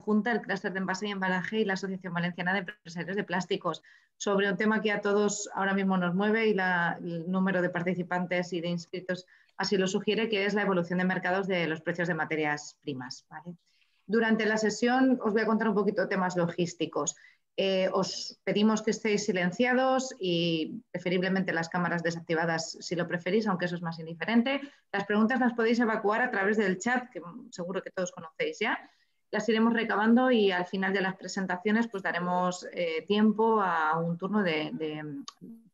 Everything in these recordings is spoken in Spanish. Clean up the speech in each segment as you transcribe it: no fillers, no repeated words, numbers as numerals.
conjunta, el Clúster de Envase y Embalaje y la Asociación Valenciana de Empresarios de Plásticos, sobre un tema que a todos ahora mismo nos mueve y el número de participantes y de inscritos así lo sugiere, que es la evolución de mercados de los precios de materias primas, ¿vale? Durante la sesión os voy a contar un poquito de temas logísticos. Os pedimos que estéis silenciados y preferiblemente las cámaras desactivadas si lo preferís, aunque eso es más indiferente. Las preguntas las podéis evacuar a través del chat, que seguro que todos conocéis ya. Las iremos recabando y al final de las presentaciones pues daremos tiempo a un turno de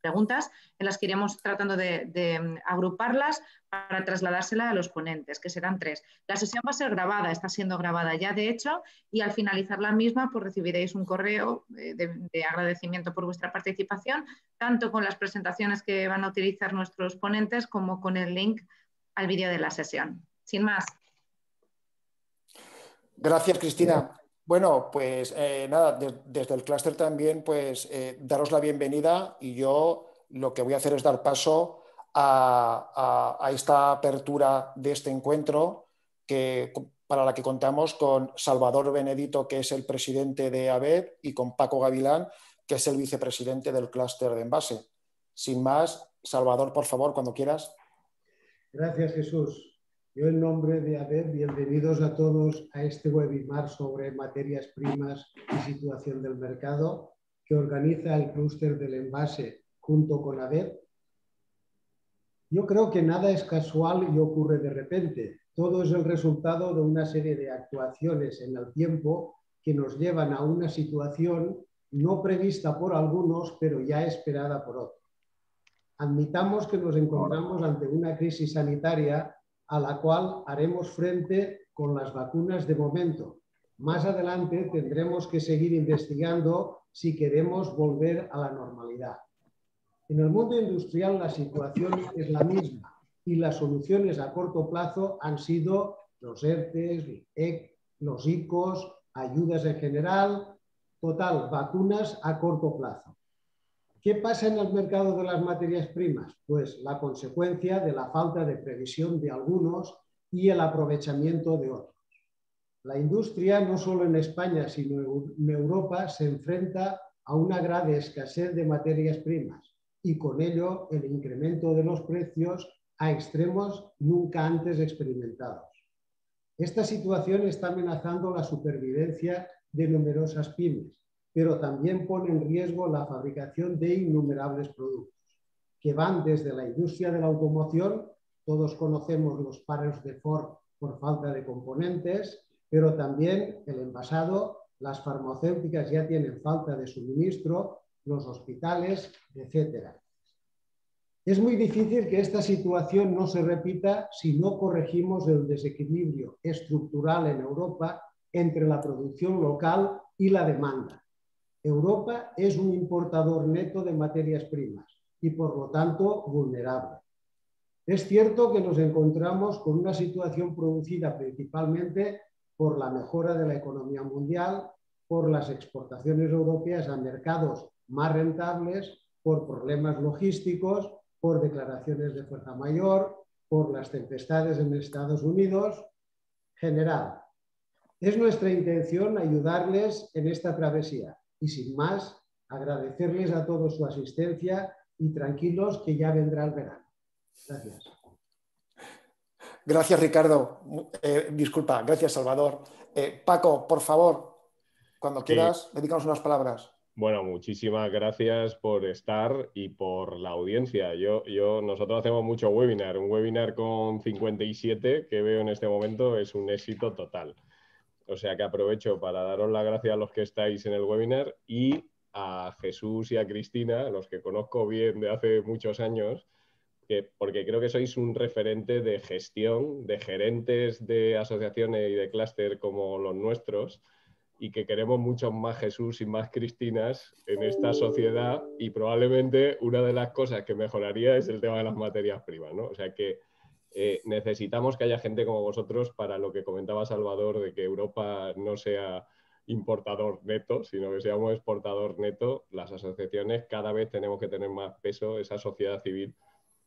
preguntas en las que iremos tratando de agruparlas para trasladársela a los ponentes, que serán 3. La sesión va a ser grabada, está siendo grabada ya de hecho, y al finalizar la misma pues recibiréis un correo de agradecimiento por vuestra participación, tanto con las presentaciones que van a utilizar nuestros ponentes como con el link al vídeo de la sesión. Sin más. Gracias, Cristina. Bueno, pues nada, desde el clúster también, pues daros la bienvenida y yo lo que voy a hacer es dar paso a esta apertura de este encuentro para la que contamos con Salvador Benedito, que es el presidente de ABEP, y con Paco Gavilán, que es el vicepresidente del clúster de envase. Sin más, Salvador, por favor, cuando quieras. Gracias, Jesús. Yo, en nombre de ABEP, bienvenidos a todos a este webinar sobre materias primas y situación del mercado que organiza el clúster del envase junto con ABEP. Yo creo que nada es casual y ocurre de repente. Todo es el resultado de una serie de actuaciones en el tiempo que nos llevan a una situación no prevista por algunos, pero ya esperada por otros. Admitamos que nos encontramos ante una crisis sanitaria a la cual haremos frente con las vacunas de momento. Más adelante tendremos que seguir investigando si queremos volver a la normalidad. En el mundo industrial la situación es la misma y las soluciones a corto plazo han sido los ERTES, los ICOs, ayudas en general, total, vacunas a corto plazo. ¿Qué pasa en el mercado de las materias primas? Pues la consecuencia de la falta de previsión de algunos y el aprovechamiento de otros. La industria, no solo en España, sino en Europa, se enfrenta a una grave escasez de materias primas y con ello el incremento de los precios a extremos nunca antes experimentados. Esta situación está amenazando la supervivencia de numerosas pymes, pero también pone en riesgo la fabricación de innumerables productos, que van desde la industria de la automoción, todos conocemos los paros de Ford por falta de componentes, pero también el envasado, las farmacéuticas ya tienen falta de suministro, los hospitales, etc. Es muy difícil que esta situación no se repita si no corregimos el desequilibrio estructural en Europa entre la producción local y la demanda. Europa es un importador neto de materias primas y, por lo tanto, vulnerable. Es cierto que nos encontramos con una situación producida principalmente por la mejora de la economía mundial, por las exportaciones europeas a mercados más rentables, por problemas logísticos, por declaraciones de fuerza mayor, por las tempestades en Estados Unidos. General, es nuestra intención ayudarles en esta travesía. Y sin más, agradecerles a todos su asistencia y tranquilos que ya vendrá el verano. Gracias. Gracias, Ricardo. Disculpa, gracias, Salvador. Paco, por favor, cuando quieras, dedícanos unas palabras. Bueno, muchísimas gracias por estar y por la audiencia. Nosotros hacemos mucho webinar. Un webinar con 57 que veo en este momento es un éxito total. O sea que aprovecho para daros las gracias a los que estáis en el webinar y a Jesús y a Cristina, a los que conozco bien de hace muchos años, porque creo que sois un referente de gestión, de gerentes de asociaciones y de clúster como los nuestros, y que queremos muchos más Jesús y más Cristinas en esta sociedad, y probablemente una de las cosas que mejoraría es el tema de las materias primas, ¿no? O sea que necesitamos que haya gente como vosotros para lo que comentaba Salvador, de que Europa no sea importador neto, sino que seamos exportador neto. Las asociaciones cada vez tenemos que tener más peso, esa sociedad civil,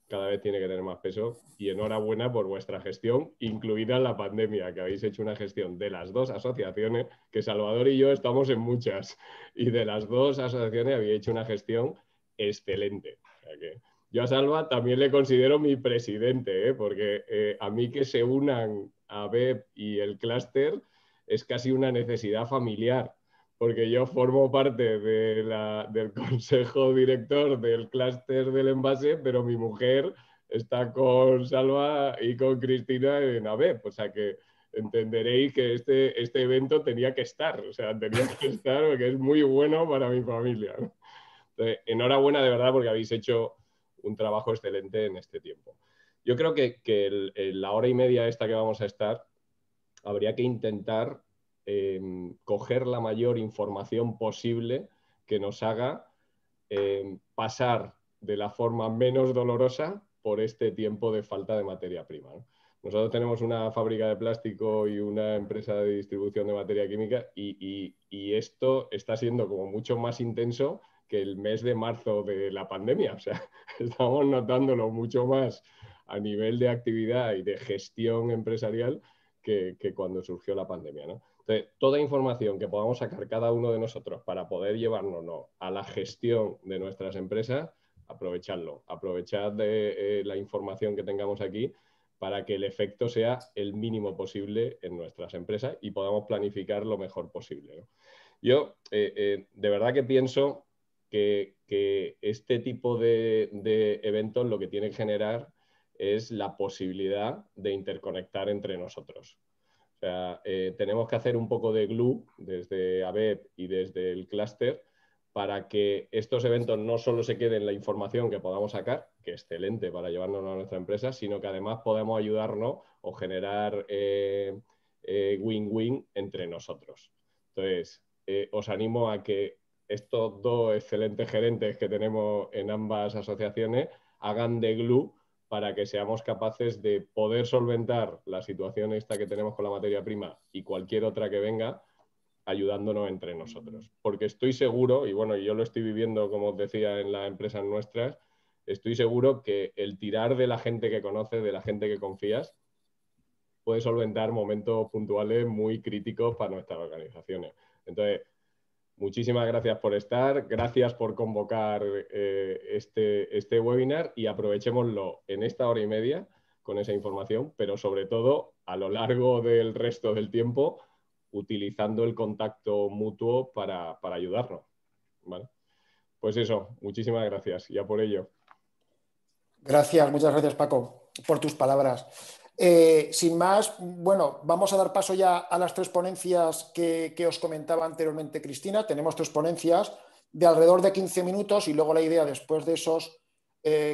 cada vez tiene que tener más peso y enhorabuena por vuestra gestión, incluida la pandemia, que habéis hecho una gestión de las dos asociaciones, que Salvador y yo estamos en muchas, y de las dos asociaciones habéis hecho una gestión excelente. O sea que yo a Salva también le considero mi presidente, porque a mí que se unan a BEP y el clúster es casi una necesidad familiar, porque yo formo parte del consejo director del clúster del envase, pero mi mujer está con Salva y con Cristina en ABEP, o sea que entenderéis que este evento tenía que estar, o sea, tenía que estar porque es muy bueno para mi familia. Entonces, enhorabuena de verdad porque habéis hecho un trabajo excelente en este tiempo. Yo creo que la hora y media esta que vamos a estar, habría que intentar coger la mayor información posible que nos haga pasar de la forma menos dolorosa por este tiempo de falta de materia prima, ¿no? Nosotros tenemos una fábrica de plástico y una empresa de distribución de materia química y esto está siendo como mucho más intenso que el mes de marzo de la pandemia. O sea, estamos notándolo mucho más a nivel de actividad y de gestión empresarial que cuando surgió la pandemia, ¿no? Entonces, toda información que podamos sacar cada uno de nosotros para poder llevarnos a la gestión de nuestras empresas, aprovechadlo. Aprovechad de la información que tengamos aquí para que el efecto sea el mínimo posible en nuestras empresas y podamos planificar lo mejor posible, ¿no? Yo de verdad que pienso que este tipo de eventos lo que tiene que generar es la posibilidad de interconectar entre nosotros. O sea, tenemos que hacer un poco de glue desde ABEP y desde el clúster para que estos eventos no solo se queden en la información que podamos sacar, que es excelente para llevarnos a nuestra empresa, sino que además podamos ayudarnos o generar win-win entre nosotros. Entonces, os animo a que estos dos excelentes gerentes que tenemos en ambas asociaciones hagan de glue para que seamos capaces de poder solventar la situación esta que tenemos con la materia prima y cualquier otra que venga, ayudándonos entre nosotros. Porque estoy seguro, y bueno, yo lo estoy viviendo, como os decía, en las empresas nuestras, estoy seguro que el tirar de la gente que conoces, de la gente que confías, puede solventar momentos puntuales muy críticos para nuestras organizaciones. Entonces, muchísimas gracias por estar, gracias por convocar este webinar y aprovechémoslo en esta hora y media con esa información, pero sobre todo a lo largo del resto del tiempo utilizando el contacto mutuo para ayudarnos, ¿vale? Pues eso, muchísimas gracias ya por ello. Gracias, muchas gracias Paco por tus palabras. Sin más, bueno, vamos a dar paso ya a las tres ponencias que os comentaba anteriormente Cristina. Tenemos tres ponencias de alrededor de 15 minutos y luego la idea después de esos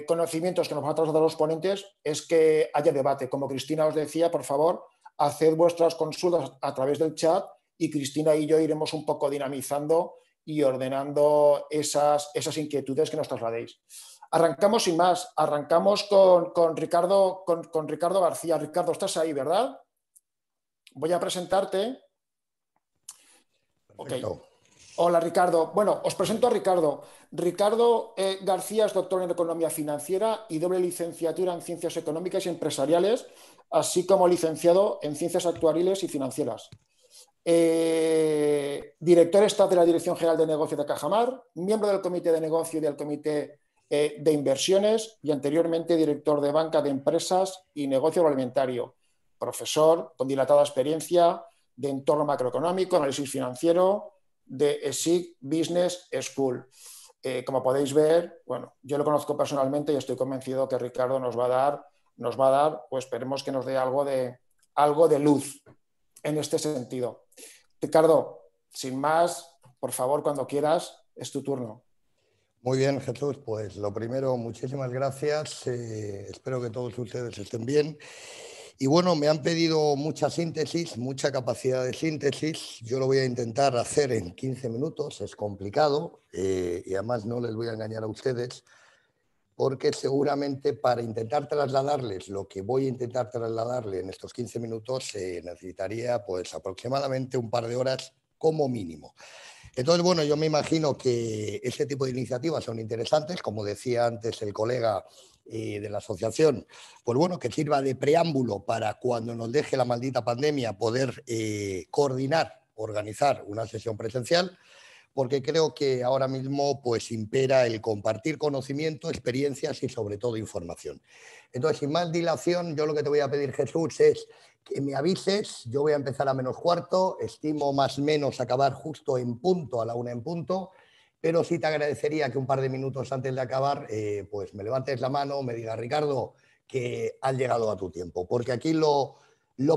conocimientos que nos van a trasladar los ponentes es que haya debate. Como Cristina os decía, por favor, haced vuestras consultas a través del chat y Cristina y yo iremos un poco dinamizando y ordenando esas inquietudes que nos trasladéis. Arrancamos sin más, arrancamos con Ricardo García. Ricardo, estás ahí, ¿verdad? Voy a presentarte. Okay. Hola, Ricardo. Bueno, os presento a Ricardo. Ricardo García es doctor en Economía Financiera y doble licenciatura en Ciencias Económicas y Empresariales, así como licenciado en Ciencias Actuariales y Financieras. Director staff de la Dirección General de Negocios de Cajamar, miembro del Comité de Negocio y del Comité de Inversiones y anteriormente director de Banca de Empresas y Negocio Agroalimentario, profesor con dilatada experiencia de entorno macroeconómico, análisis financiero de ESIC Business School. Como podéis ver, bueno, yo lo conozco personalmente y estoy convencido que Ricardo nos va a dar, pues esperemos que nos dé algo de luz en este sentido. Ricardo, sin más, por favor, cuando quieras, es tu turno. Muy bien, Jesús, pues lo primero, muchísimas gracias. Espero que todos ustedes estén bien. Y bueno, me han pedido mucha síntesis, mucha capacidad de síntesis. Yo lo voy a intentar hacer en 15 minutos, es complicado y además no les voy a engañar a ustedes porque seguramente para intentar trasladarles lo que voy a intentar trasladarle en estos 15 minutos necesitaría pues aproximadamente un par de horas como mínimo. Entonces, bueno, yo me imagino que este tipo de iniciativas son interesantes. Como decía antes el colega, de la asociación, pues bueno, que sirva de preámbulo para cuando nos deje la maldita pandemia poder coordinar, organizar una sesión presencial, porque creo que ahora mismo pues impera el compartir conocimiento, experiencias y sobre todo información. Entonces, sin más dilación, yo lo que te voy a pedir, Jesús, es que me avises. Yo voy a empezar a -4, estimo más o menos acabar justo en punto, a la 1 en punto, pero sí te agradecería que un par de minutos antes de acabar pues me levantes la mano, me digas, Ricardo, que has llegado a tu tiempo, porque aquí lo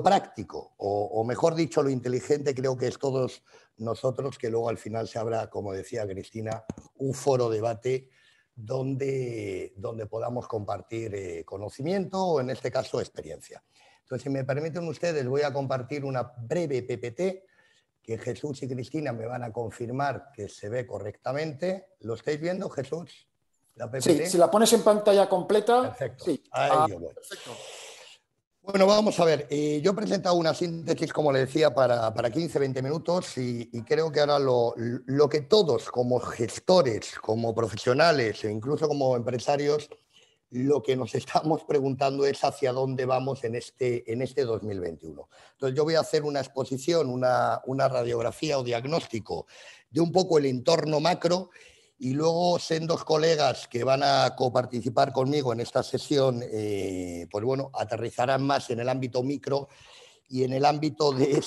práctico, o mejor dicho, lo inteligente, creo que es todos nosotros, que luego al final se abra, como decía Cristina, un foro debate donde podamos compartir conocimiento o, en este caso, experiencia. Entonces, si me permiten ustedes, voy a compartir una breve PPT que Jesús y Cristina me van a confirmar que se ve correctamente. ¿Lo estáis viendo, Jesús? ¿La PPT? Sí, si la pones en pantalla completa. Perfecto. Sí. Ahí yo voy. Perfecto. Bueno, vamos a ver. Yo he presentado una síntesis, como le decía, para 15-20 minutos y creo que ahora lo que todos, como gestores, como profesionales e incluso como empresarios, lo que nos estamos preguntando es hacia dónde vamos en este 2021. Entonces, yo voy a hacer una exposición, una radiografía o diagnóstico de un poco el entorno macro, y luego dos colegas que van a coparticipar conmigo en esta sesión, pues bueno, aterrizarán más en el ámbito micro y en el ámbito de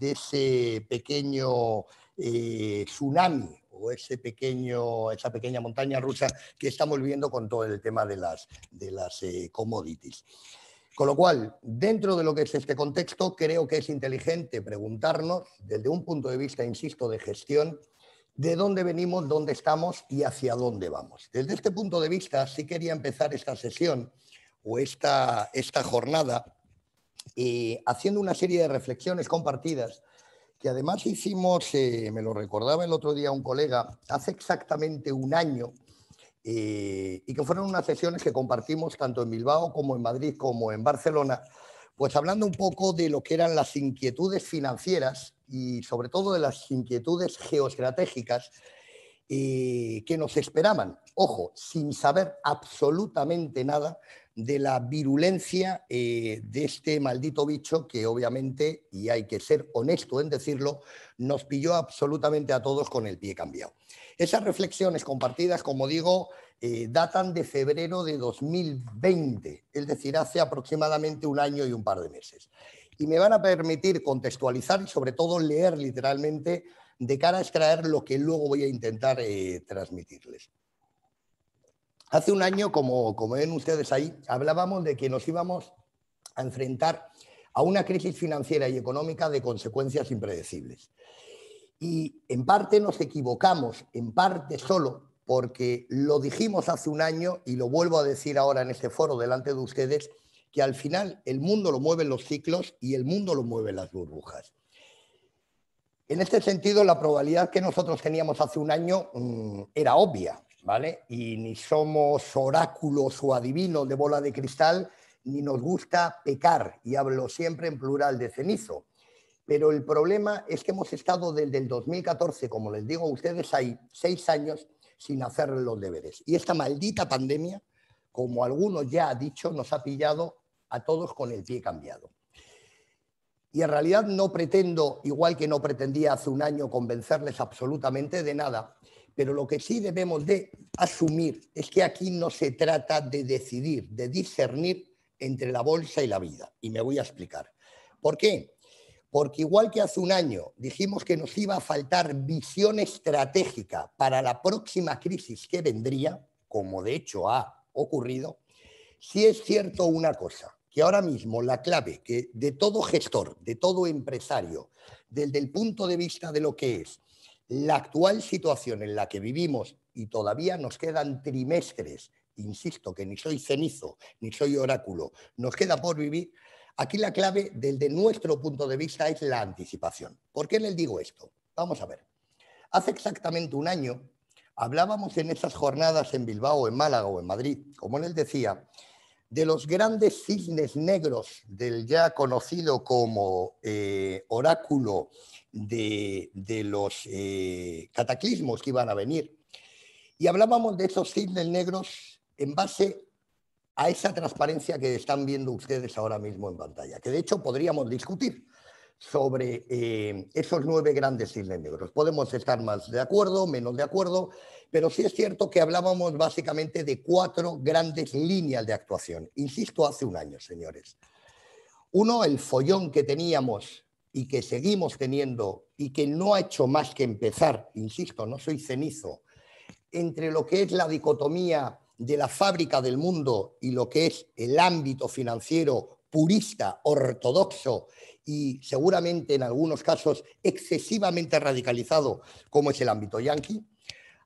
ese pequeño tsunami o esa pequeña montaña rusa que estamos viviendo con todo el tema de las commodities. Con lo cual, dentro de lo que es este contexto, creo que es inteligente preguntarnos, desde un punto de vista, insisto, de gestión, de dónde venimos, dónde estamos y hacia dónde vamos. Desde este punto de vista, sí quería empezar esta sesión o esta jornada haciendo una serie de reflexiones compartidas que además hicimos, me lo recordaba el otro día un colega, hace exactamente un año, y que fueron unas sesiones que compartimos tanto en Bilbao como en Madrid como en Barcelona, pues hablando un poco de lo que eran las inquietudes financieras y sobre todo de las inquietudes geoestratégicas que nos esperaban, ojo, sin saber absolutamente nada de la virulencia de este maldito bicho que obviamente, y hay que ser honesto en decirlo, nos pilló absolutamente a todos con el pie cambiado. Esas reflexiones compartidas, como digo, datan de febrero de 2020, es decir, hace aproximadamente un año y un par de meses. Y me van a permitir contextualizar y sobre todo leer literalmente de cara a extraer lo que luego voy a intentar transmitirles. Hace un año, como ven ustedes ahí, hablábamos de que nos íbamos a enfrentar a una crisis financiera y económica de consecuencias impredecibles. Y en parte nos equivocamos, en parte solo, porque lo dijimos hace un año y lo vuelvo a decir ahora en este foro delante de ustedes, que al final el mundo lo mueven los ciclos y el mundo lo mueven las burbujas. En este sentido, la probabilidad que nosotros teníamos hace un año era obvia, ¿vale? Y ni somos oráculos o adivinos de bola de cristal, ni nos gusta pecar, y hablo siempre en plural de cenizo. Pero el problema es que hemos estado desde el 2014, como les digo a ustedes, hay 6 años sin hacer los deberes. Y esta maldita pandemia, como algunos ya han dicho, nos ha pillado a todos con el pie cambiado. Y en realidad no pretendo, igual que no pretendía hace un año, convencerles absolutamente de nada, pero lo que sí debemos de asumir es que aquí no se trata de decidir, de discernir entre la bolsa y la vida. Y me voy a explicar. ¿Por qué? Porque igual que hace un año dijimos que nos iba a faltar visión estratégica para la próxima crisis que vendría, como de hecho ha ocurrido, sí es cierto una cosa, que ahora mismo la clave que de todo gestor, de todo empresario, desde el punto de vista de lo que es la actual situación en la que vivimos, y todavía nos quedan trimestres, insisto que ni soy cenizo, ni soy oráculo, nos queda por vivir, aquí la clave desde nuestro punto de vista es la anticipación. ¿Por qué les digo esto? Vamos a ver. Hace exactamente un año hablábamos en esas jornadas en Bilbao, en Málaga o en Madrid, como les decía, de los grandes cisnes negros del ya conocido como oráculo de los cataclismos que iban a venir. Y hablábamos de esos cisnes negros en base a esa transparencia que están viendo ustedes ahora mismo en pantalla, que de hecho podríamos discutir sobre esos 9 grandes cisnes negros. Podemos estar más de acuerdo, menos de acuerdo, pero sí es cierto que hablábamos básicamente de 4 grandes líneas de actuación. Insisto, hace un año, señores. Uno, el follón que teníamos y que seguimos teniendo y que no ha hecho más que empezar, insisto, no soy cenizo, entre lo que es la dicotomía de la fábrica del mundo y lo que es el ámbito financiero purista, ortodoxo y seguramente en algunos casos excesivamente radicalizado, como es el ámbito yanqui.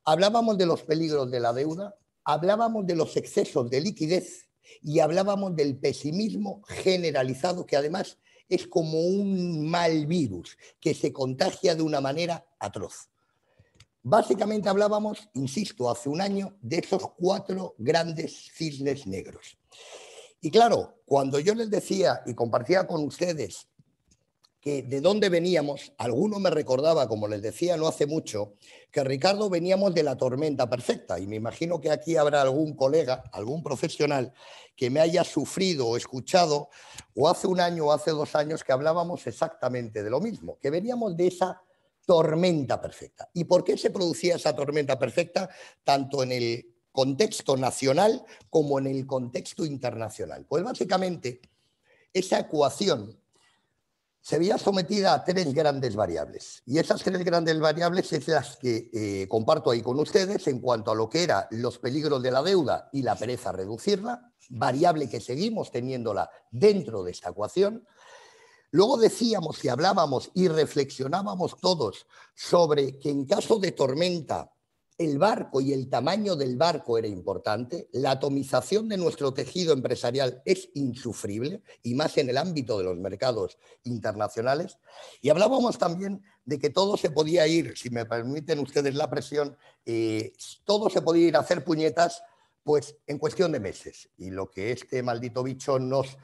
Hablábamos de los peligros de la deuda, hablábamos de los excesos de liquidez y hablábamos del pesimismo generalizado, que además es como un mal virus que se contagia de una manera atroz. Básicamente hablábamos, insisto, hace un año, de esos 4 grandes cisnes negros. Y claro, cuando yo les decía y compartía con ustedes que de dónde veníamos, alguno me recordaba, como les decía no hace mucho, que Ricardo veníamos de la tormenta perfecta. Y me imagino que aquí habrá algún colega, algún profesional que me haya sufrido o escuchado, o hace un año o hace 2 años, que hablábamos exactamente de lo mismo, que veníamos de esa tormenta perfecta. ¿Y por qué se producía esa tormenta perfecta tanto en el contexto nacional como en el contexto internacional? Pues básicamente esa ecuación se veía sometida a 3 grandes variables. Y esas 3 grandes variables es las que comparto ahí con ustedes en cuanto a lo que eran los peligros de la deuda y la pereza a reducirla, variable que seguimos teniéndola dentro de esta ecuación. Luego decíamos y hablábamos y reflexionábamos todos sobre que en caso de tormenta el barco y el tamaño del barco era importante, la atomización de nuestro tejido empresarial es insufrible y más en el ámbito de los mercados internacionales. Y hablábamos también de que todo se podía ir, si me permiten ustedes la presión, todo se podía ir a hacer puñetas pues en cuestión de meses. Y lo que este maldito bicho nos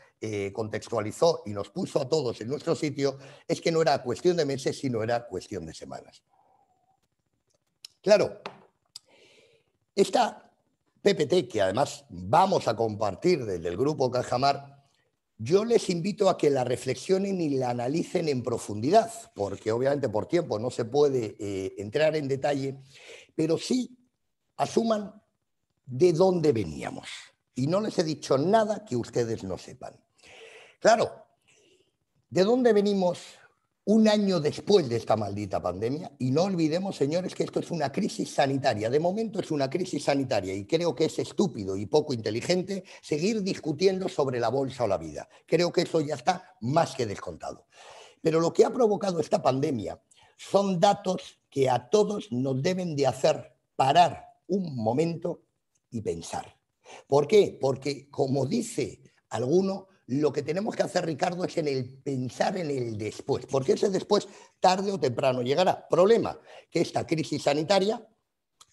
contextualizó y nos puso a todos en nuestro sitio es que no era cuestión de meses, sino era cuestión de semanas. Claro, esta PPT, que además vamos a compartir desde el Grupo Cajamar, yo les invito a que la reflexionen y la analicen en profundidad, porque obviamente por tiempo no se puede entrar en detalle, pero sí asuman de dónde veníamos. Y no les he dicho nada que ustedes no sepan. Claro, ¿de dónde venimos un año después de esta maldita pandemia? Y no olvidemos, señores, que esto es una crisis sanitaria. De momento es una crisis sanitaria y creo que es estúpido y poco inteligente seguir discutiendo sobre la bolsa o la vida. Creo que eso ya está más que descontado. Pero lo que ha provocado esta pandemia son datos que a todos nos deben de hacer parar un momento y pensar. ¿Por qué? Porque, como dice alguno, lo que tenemos que hacer, Ricardo, es pensar en el después, porque ese después tarde o temprano llegará. Problema, que esta crisis sanitaria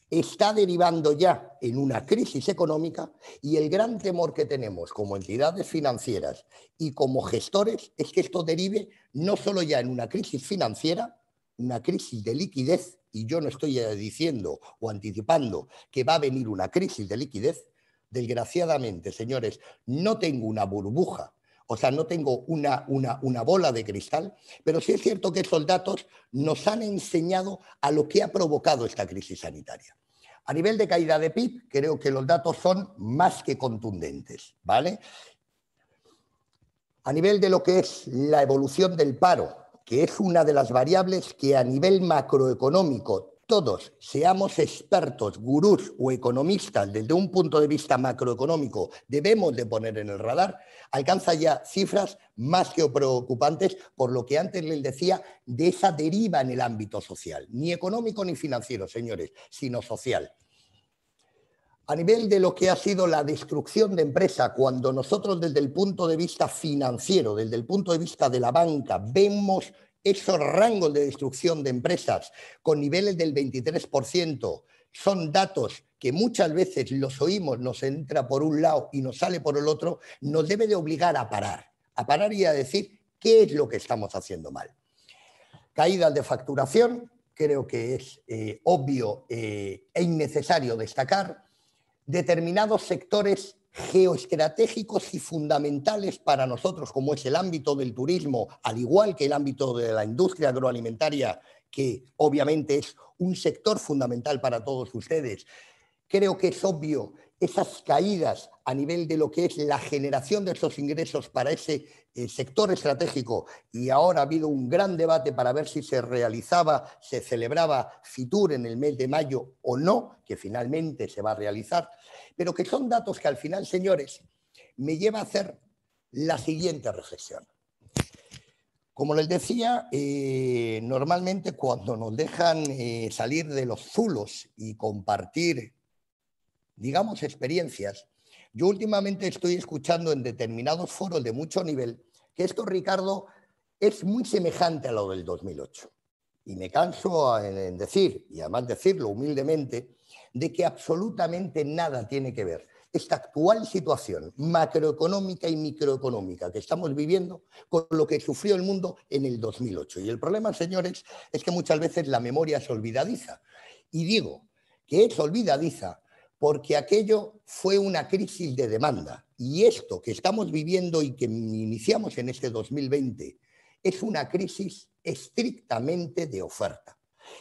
está derivando ya en una crisis económica y el gran temor que tenemos como entidades financieras y como gestores es que esto derive no solo ya en una crisis financiera, una crisis de liquidez, y yo no estoy diciendo o anticipando que va a venir una crisis de liquidez. Desgraciadamente, señores, no tengo una burbuja, o sea, no tengo una bola de cristal, pero sí es cierto que esos datos nos han enseñado a lo que ha provocado esta crisis sanitaria. A nivel de caída de PIB, creo que los datos son más que contundentes, ¿vale? A nivel de lo que es la evolución del paro, que es una de las variables que a nivel macroeconómico todos seamos expertos, gurús o economistas desde un punto de vista macroeconómico debemos de poner en el radar, alcanza ya cifras más que preocupantes por lo que antes les decía de esa deriva en el ámbito social, ni económico ni financiero, señores, sino social. A nivel de lo que ha sido la destrucción de empresa, cuando nosotros desde el punto de vista financiero, desde el punto de vista de la banca, vemos esos rangos de destrucción de empresas con niveles del 23%, son datos que muchas veces los oímos, nos entra por un lado y nos sale por el otro, nos debe de obligar a parar y a decir qué es lo que estamos haciendo mal. Caídas de facturación, creo que es obvio e innecesario destacar. determinados sectores geoestratégicos y fundamentales para nosotros, como es el ámbito del turismo, al igual que el ámbito de la industria agroalimentaria, que obviamente es un sector fundamental para todos ustedes. Creo que es obvio esas caídas a nivel de lo que es la generación de esos ingresos para ese sector estratégico, y ahora ha habido un gran debate para ver si se realizaba, se celebraba Fitur en el mes de mayo o no, que finalmente se va a realizar, pero que son datos que al final, señores, me lleva a hacer la siguiente reflexión. Como les decía, normalmente cuando nos dejan salir de los zulos y compartir, digamos, experiencias, yo últimamente estoy escuchando en determinados foros de mucho nivel que esto, Ricardo, es muy semejante a lo del 2008. Y me canso en decir, y además decirlo humildemente, de que absolutamente nada tiene que ver esta actual situación macroeconómica y microeconómica que estamos viviendo con lo que sufrió el mundo en el 2008. Y el problema, señores, es que muchas veces la memoria es olvidadiza. Y digo que es olvidadiza porque aquello fue una crisis de demanda. Y esto que estamos viviendo y que iniciamos en este 2020 es una crisis estrictamente de oferta.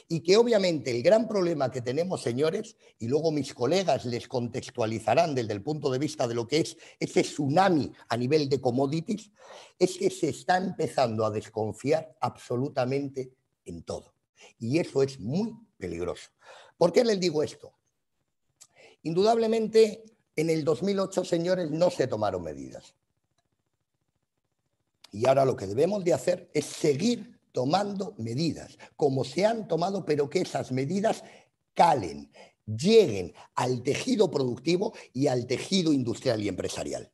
Y que obviamente el gran problema que tenemos, señores, y luego mis colegas les contextualizarán desde el punto de vista de lo que es ese tsunami a nivel de commodities, es que se está empezando a desconfiar absolutamente en todo. Y eso es muy peligroso. ¿Por qué les digo esto? Indudablemente, en el 2008, señores, no se tomaron medidas. Y ahora lo que debemos de hacer es seguir tomando medidas, como se han tomado, pero que esas medidas calen, lleguen al tejido productivo y al tejido industrial y empresarial.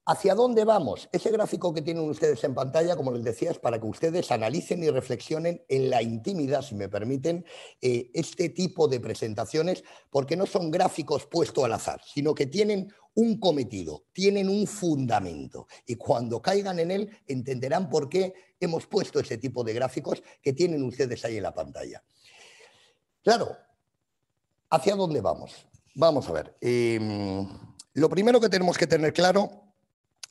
¿Hacia dónde vamos? Ese gráfico que tienen ustedes en pantalla, como les decía, es para que ustedes analicen y reflexionen en la intimidad, si me permiten, este tipo de presentaciones, porque no son gráficos puestos al azar, sino que tienen un cometido, tienen un fundamento. Y cuando caigan en él, entenderán por qué hemos puesto ese tipo de gráficos que tienen ustedes ahí en la pantalla. Claro, ¿hacia dónde vamos? Vamos a ver. Lo primero que tenemos que tener claro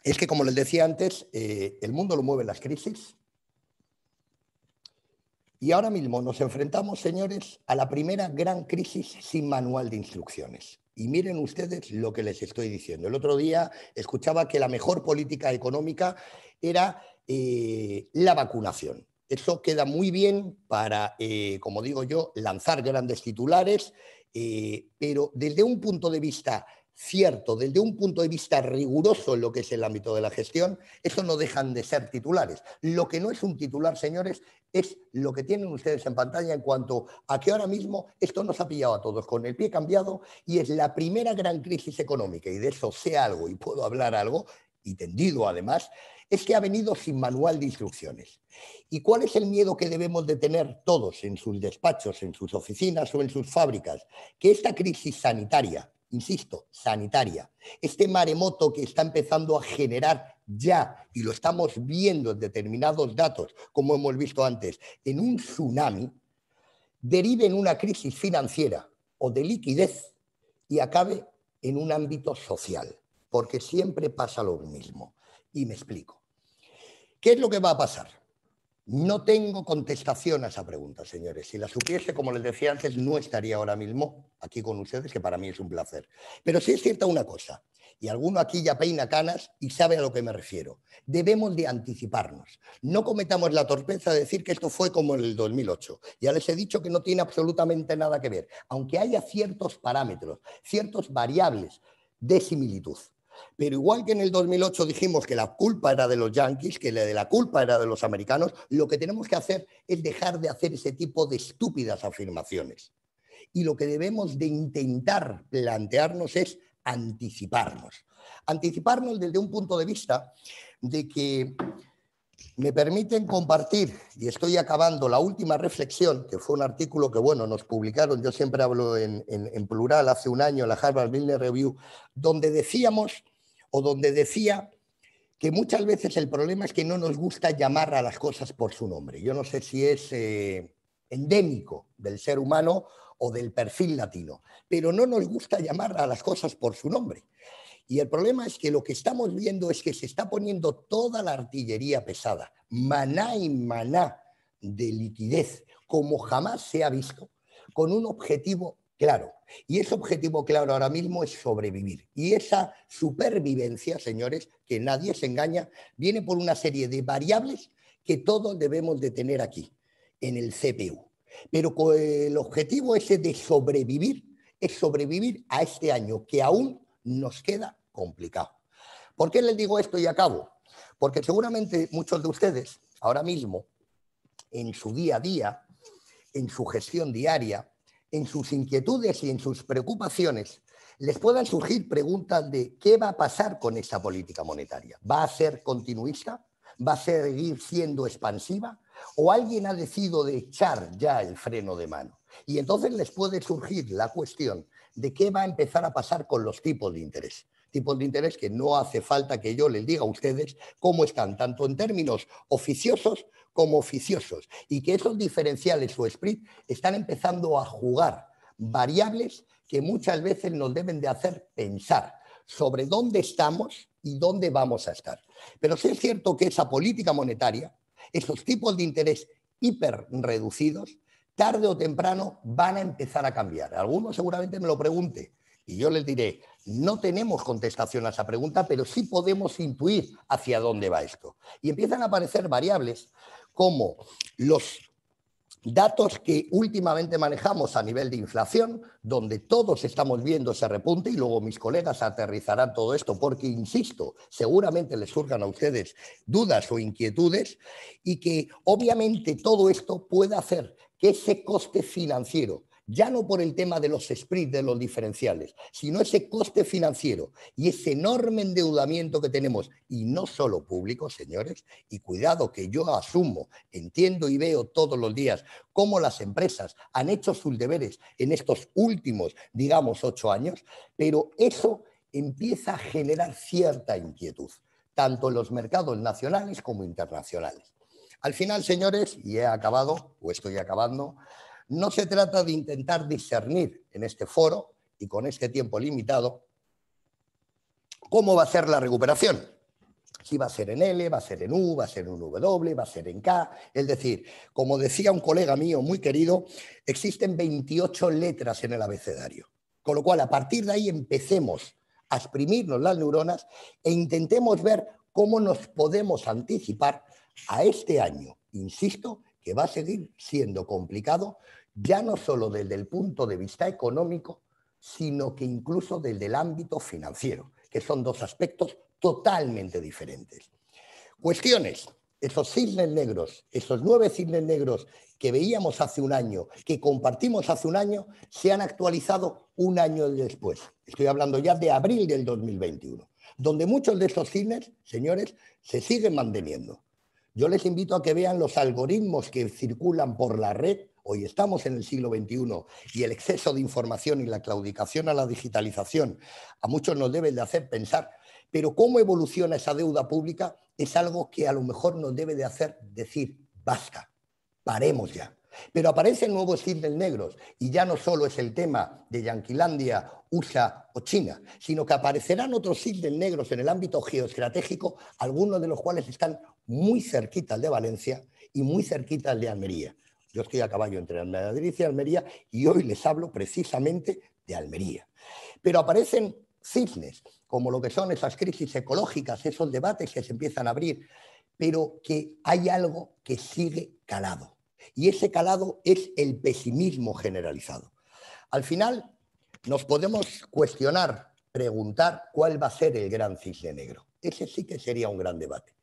es que, como les decía antes, el mundo lo mueven las crisis. Y ahora mismo nos enfrentamos, señores, a la primera gran crisis sin manual de instrucciones. Y miren ustedes lo que les estoy diciendo. El otro día escuchaba que la mejor política económica era la vacunación. Eso queda muy bien para, como digo yo, lanzar grandes titulares, pero desde un punto de vista cierto, desde un punto de vista riguroso en lo que es el ámbito de la gestión, eso no dejan de ser titulares. Lo que no es un titular, señores, es lo que tienen ustedes en pantalla en cuanto a que ahora mismo esto nos ha pillado a todos con el pie cambiado y es la primera gran crisis económica, y de eso sé algo y puedo hablar algo, y tendido además, es que ha venido sin manual de instrucciones. ¿Y cuál es el miedo que debemos de tener todos en sus despachos, en sus oficinas o en sus fábricas? Que esta crisis sanitaria, insisto, sanitaria, este maremoto que está empezando a generar ya, y lo estamos viendo en determinados datos, como hemos visto antes, en un tsunami, derive en una crisis financiera o de liquidez y acabe en un ámbito social, porque siempre pasa lo mismo. Y me explico. ¿Qué es lo que va a pasar? No tengo contestación a esa pregunta, señores. Si la supiese, como les decía antes, no estaría ahora mismo aquí con ustedes, que para mí es un placer. Pero sí es cierta una cosa, y alguno aquí ya peina canas y sabe a lo que me refiero. Debemos de anticiparnos. No cometamos la torpeza de decir que esto fue como en el 2008. Ya les he dicho que no tiene absolutamente nada que ver, aunque haya ciertos parámetros, ciertas variables de similitud. Pero igual que en el 2008 dijimos que la culpa era de los yanquis, que la culpa era de los americanos, lo que tenemos que hacer es dejar de hacer ese tipo de estúpidas afirmaciones. Y lo que debemos de intentar plantearnos es anticiparnos. Anticiparnos desde un punto de vista de que me permiten compartir, y estoy acabando, la última reflexión, que fue un artículo que, bueno, nos publicaron, yo siempre hablo en plural, hace un año en la Harvard Business Review, donde decíamos, o donde decía que muchas veces el problema es que no nos gusta llamar a las cosas por su nombre. Yo no sé si es endémico del ser humano o del perfil latino, pero no nos gusta llamar a las cosas por su nombre. Y el problema es que lo que estamos viendo es que se está poniendo toda la artillería pesada, maná y maná de liquidez, como jamás se ha visto, con un objetivo claro. Y ese objetivo claro ahora mismo es sobrevivir. Y esa supervivencia, señores, que nadie se engaña, viene por una serie de variables que todos debemos de tener aquí, en el CPU. Pero con el objetivo ese de sobrevivir es sobrevivir a este año que aún nos queda complicado. ¿Por qué les digo esto y acabo? Porque seguramente muchos de ustedes ahora mismo, en su día a día, en su gestión diaria, en sus inquietudes y en sus preocupaciones, les puedan surgir preguntas de qué va a pasar con esta política monetaria. ¿Va a ser continuista? ¿Va a seguir siendo expansiva? ¿O alguien ha decidido de echar ya el freno de mano? Y entonces les puede surgir la cuestión de qué va a empezar a pasar con los tipos de interés. Tipos de interés que no hace falta que yo les diga a ustedes cómo están, tanto en términos oficiosos como oficiosos, y que esos diferenciales o spread están empezando a jugar variables que muchas veces nos deben de hacer pensar sobre dónde estamos y dónde vamos a estar. Pero sí es cierto que esa política monetaria, esos tipos de interés hiper reducidos, tarde o temprano van a empezar a cambiar. Algunos seguramente me lo pregunten y yo les diré, no tenemos contestación a esa pregunta, pero sí podemos intuir hacia dónde va esto. Y empiezan a aparecer variables como los datos que últimamente manejamos a nivel de inflación, donde todos estamos viendo ese repunte, y luego mis colegas aterrizarán todo esto, porque, insisto, seguramente les surjan a ustedes dudas o inquietudes, y que obviamente todo esto puede hacer que ese coste financiero, ya no por el tema de los spreads, de los diferenciales, sino ese coste financiero y ese enorme endeudamiento que tenemos, y no solo público, señores, y cuidado que yo asumo, entiendo y veo todos los días cómo las empresas han hecho sus deberes en estos últimos, digamos, 8 años, pero eso empieza a generar cierta inquietud, tanto en los mercados nacionales como internacionales. Al final, señores, y he acabado, o estoy acabando, no se trata de intentar discernir en este foro y con este tiempo limitado cómo va a ser la recuperación. Si va a ser en L, va a ser en U, va a ser en W, va a ser en K. Es decir, como decía un colega mío muy querido, existen 28 letras en el abecedario. Con lo cual, a partir de ahí empecemos a exprimirnos las neuronas e intentemos ver cómo nos podemos anticipar a este año, insisto, que va a seguir siendo complicado, ya no solo desde el punto de vista económico, sino que incluso desde el ámbito financiero, que son dos aspectos totalmente diferentes. Cuestiones, esos cisnes negros, esos 9 cisnes negros que veíamos hace un año, que compartimos hace un año, se han actualizado un año después. Estoy hablando ya de abril del 2021, donde muchos de esos cisnes, señores, se siguen manteniendo. Yo les invito a que vean los algoritmos que circulan por la red. Hoy estamos en el siglo XXI y el exceso de información y la claudicación a la digitalización a muchos nos debe de hacer pensar. Pero cómo evoluciona esa deuda pública es algo que a lo mejor nos debe de hacer decir, basta, paremos ya. Pero aparecen nuevos cisnes negros y ya no solo es el tema de Yanquilandia, USA o China, sino que aparecerán otros cisnes negros en el ámbito geoestratégico, algunos de los cuales están muy cerquitas de Valencia y muy cerquitas de Almería. Yo estoy a caballo entre Madrid y Almería y hoy les hablo precisamente de Almería. Pero aparecen cisnes, como lo que son esas crisis ecológicas, esos debates que se empiezan a abrir, pero que hay algo que sigue calado. Y ese calado es el pesimismo generalizado. Al final nos podemos cuestionar, preguntar cuál va a ser el gran cisne negro. Ese sí que sería un gran debate.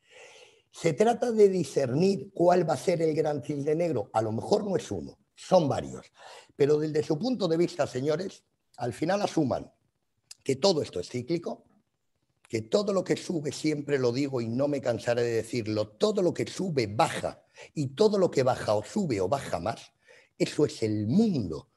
Se trata de discernir cuál va a ser el gran cisne negro. A lo mejor no es uno, son varios. Pero desde su punto de vista, señores, al final asuman que todo esto es cíclico, que todo lo que sube, siempre lo digo y no me cansaré de decirlo, todo lo que sube baja y todo lo que baja o sube o baja más, eso es el mundo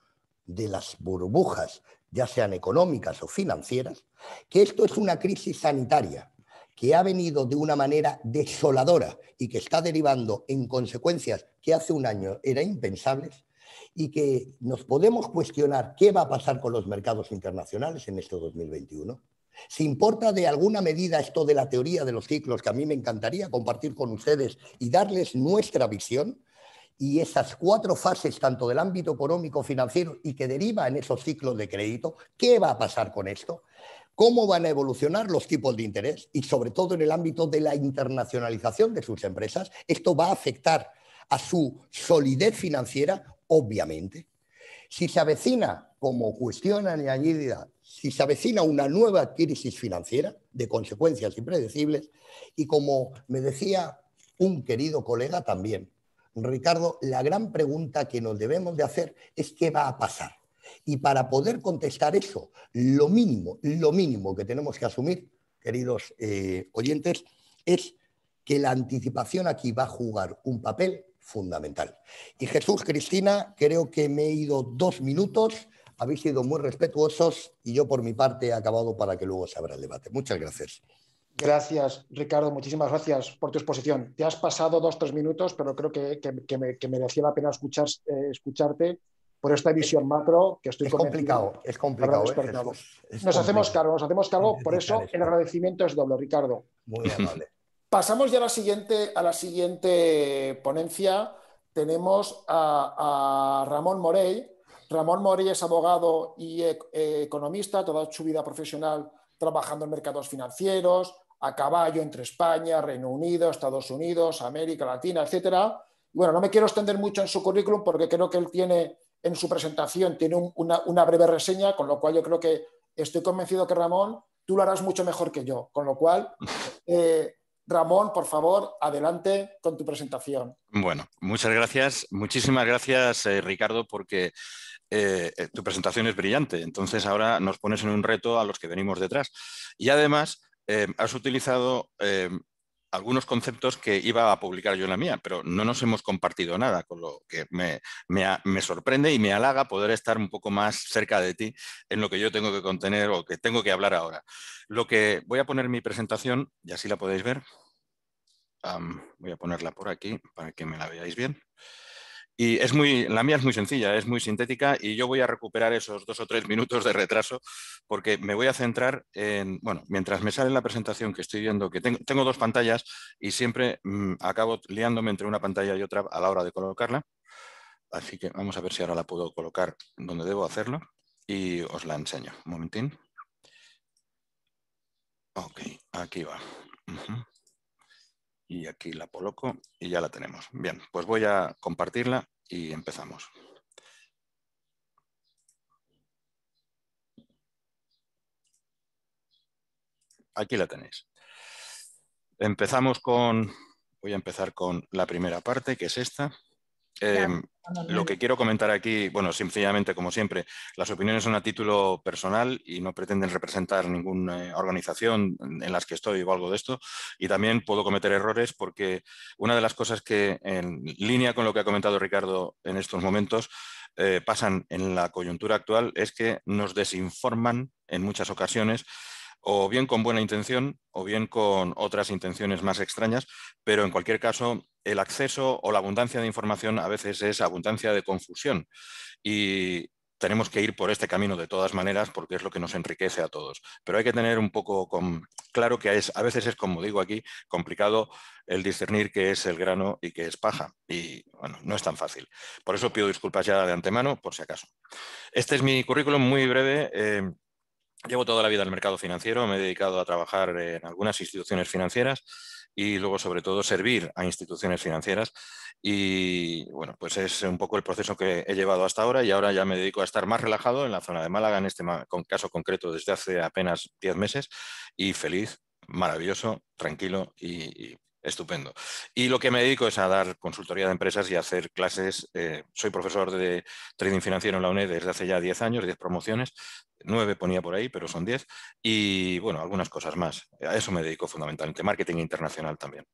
de las burbujas, ya sean económicas o financieras, que esto es una crisis sanitaria que ha venido de una manera desoladora y que está derivando en consecuencias que hace un año eran impensables, y que nos podemos cuestionar qué va a pasar con los mercados internacionales en este 2021. Si importa de alguna medida esto de la teoría de los ciclos, que a mí me encantaría compartir con ustedes y darles nuestra visión, y esas 4 fases, tanto del ámbito económico, financiero y que deriva en esos ciclos de crédito, ¿qué va a pasar con esto? ¿Cómo van a evolucionar los tipos de interés? Y sobre todo en el ámbito de la internacionalización de sus empresas, ¿esto va a afectar a su solidez financiera? Obviamente. Si se avecina, como cuestión añadida, si se avecina una nueva crisis financiera de consecuencias impredecibles, y como me decía un querido colega también, Ricardo, la gran pregunta que nos debemos de hacer es ¿qué va a pasar? Y para poder contestar eso, lo mínimo que tenemos que asumir, queridos oyentes, es que la anticipación aquí va a jugar un papel fundamental. Y Jesús, Cristina, creo que me he ido 2 minutos, habéis sido muy respetuosos y yo por mi parte he acabado para que luego se abra el debate. Muchas gracias. Gracias, Ricardo. Muchísimas gracias por tu exposición. Te has pasado 2-3 minutos, pero creo que merecía la pena escucharte por esta visión macro que estoy convencido. Es complicado. Nos hacemos cargo, por eso el agradecimiento es doble, Ricardo. Muy amable. Pasamos ya a la siguiente ponencia. Tenemos a Ramón Morell. Ramón Morell es abogado y economista, toda su vida profesional trabajando en mercados financieros, a caballo entre España, Reino Unido, Estados Unidos, América Latina, etcétera. Bueno, no me quiero extender mucho en su currículum porque creo que él tiene en su presentación una breve reseña, con lo cual yo creo que estoy convencido que Ramón, tú lo harás mucho mejor que yo, con lo cual, Ramón, por favor, adelante con tu presentación. Bueno, muchas gracias, muchísimas gracias, Ricardo, porque tu presentación es brillante. Entonces ahora nos pones en un reto a los que venimos detrás. Y además has utilizado algunos conceptos que iba a publicar yo en la mía, pero no nos hemos compartido nada, con lo que me sorprende y me halaga poder estar un poco más cerca de ti en lo que yo tengo que contener o que tengo que hablar ahora. Lo que voy a poner en mi presentación, y así la podéis ver, voy a ponerla por aquí para que me la veáis bien. Y la mía es muy sencilla, es muy sintética y yo voy a recuperar esos 2 o 3 minutos de retraso porque me voy a centrar en, bueno, mientras me sale la presentación que estoy viendo, que tengo 2 pantallas y siempre acabo liándome entre una pantalla y otra a la hora de colocarla. Así que vamos a ver si ahora la puedo colocar donde debo hacerlo y os la enseño. Un momentín. Ok, aquí va. Y aquí la coloco y ya la tenemos. Bien, pues voy a compartirla y empezamos. Aquí la tenéis. Voy a empezar con la primera parte, que es esta. Lo que quiero comentar aquí, bueno, sencillamente, como siempre, las opiniones son a título personal y no pretenden representar ninguna organización en las que estoy o algo de esto. Y también puedo cometer errores porque una de las cosas que, en línea con lo que ha comentado Ricardo en estos momentos, pasan en la coyuntura actual es que nos desinforman en muchas ocasiones, o bien con buena intención o bien con otras intenciones más extrañas, pero en cualquier caso el acceso o la abundancia de información a veces es abundancia de confusión y tenemos que ir por este camino de todas maneras porque es lo que nos enriquece a todos. Pero hay que tener un poco claro que a veces es, como digo aquí, complicado el discernir qué es el grano y qué es paja. Y bueno, no es tan fácil. Por eso pido disculpas ya de antemano, por si acaso. Este es mi currículum muy breve. Llevo toda la vida en el mercado financiero, me he dedicado a trabajar en algunas instituciones financieras y luego, sobre todo, servir a instituciones financieras. Y bueno, pues es un poco el proceso que he llevado hasta ahora y ahora ya me dedico a estar más relajado en la zona de Málaga, en este caso concreto desde hace apenas 10 meses y feliz, maravilloso, tranquilo y estupendo. Y lo que me dedico es a dar consultoría de empresas y a hacer clases. Soy profesor de trading financiero en la UNED desde hace ya 10 años, 10 promociones. 9 ponía por ahí, pero son 10. Y bueno, algunas cosas más. A eso me dedico fundamentalmente. Marketing internacional también.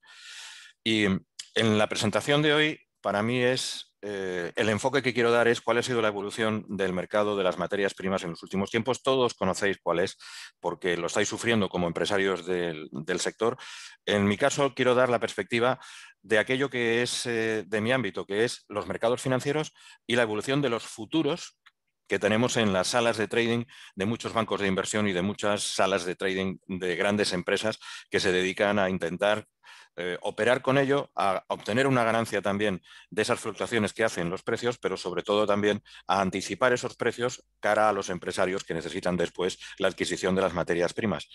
Y en la presentación de hoy, para mí el enfoque que quiero dar es cuál ha sido la evolución del mercado de las materias primas en los últimos tiempos. Todos conocéis cuál es, porque lo estáis sufriendo como empresarios del sector. En mi caso, quiero dar la perspectiva de aquello que es de mi ámbito, que es los mercados financieros y la evolución de los futuros que tenemos en las salas de trading de muchos bancos de inversión y de muchas salas de trading de grandes empresas que se dedican a intentar operar con ello, a obtener una ganancia también de esas fluctuaciones que hacen los precios, pero sobre todo también a anticipar esos precios cara a los empresarios que necesitan después la adquisición de las materias primas.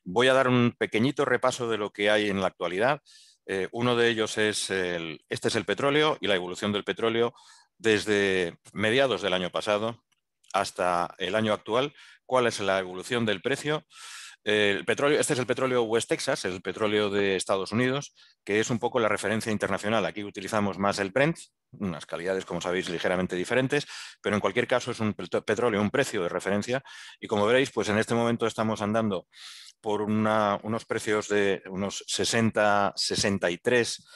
Voy a dar un pequeñito repaso de lo que hay en la actualidad. Uno de ellos es este es el petróleo y la evolución del petróleo desde mediados del año pasado hasta el año actual. ¿Cuál es la evolución del precio? El petróleo, este es el petróleo West Texas, el petróleo de Estados Unidos, que es un poco la referencia internacional. Aquí utilizamos más el Brent, unas calidades, como sabéis, ligeramente diferentes, pero en cualquier caso es un petróleo, un precio de referencia. Y como veréis, pues en este momento estamos andando por unos precios de unos 60, 63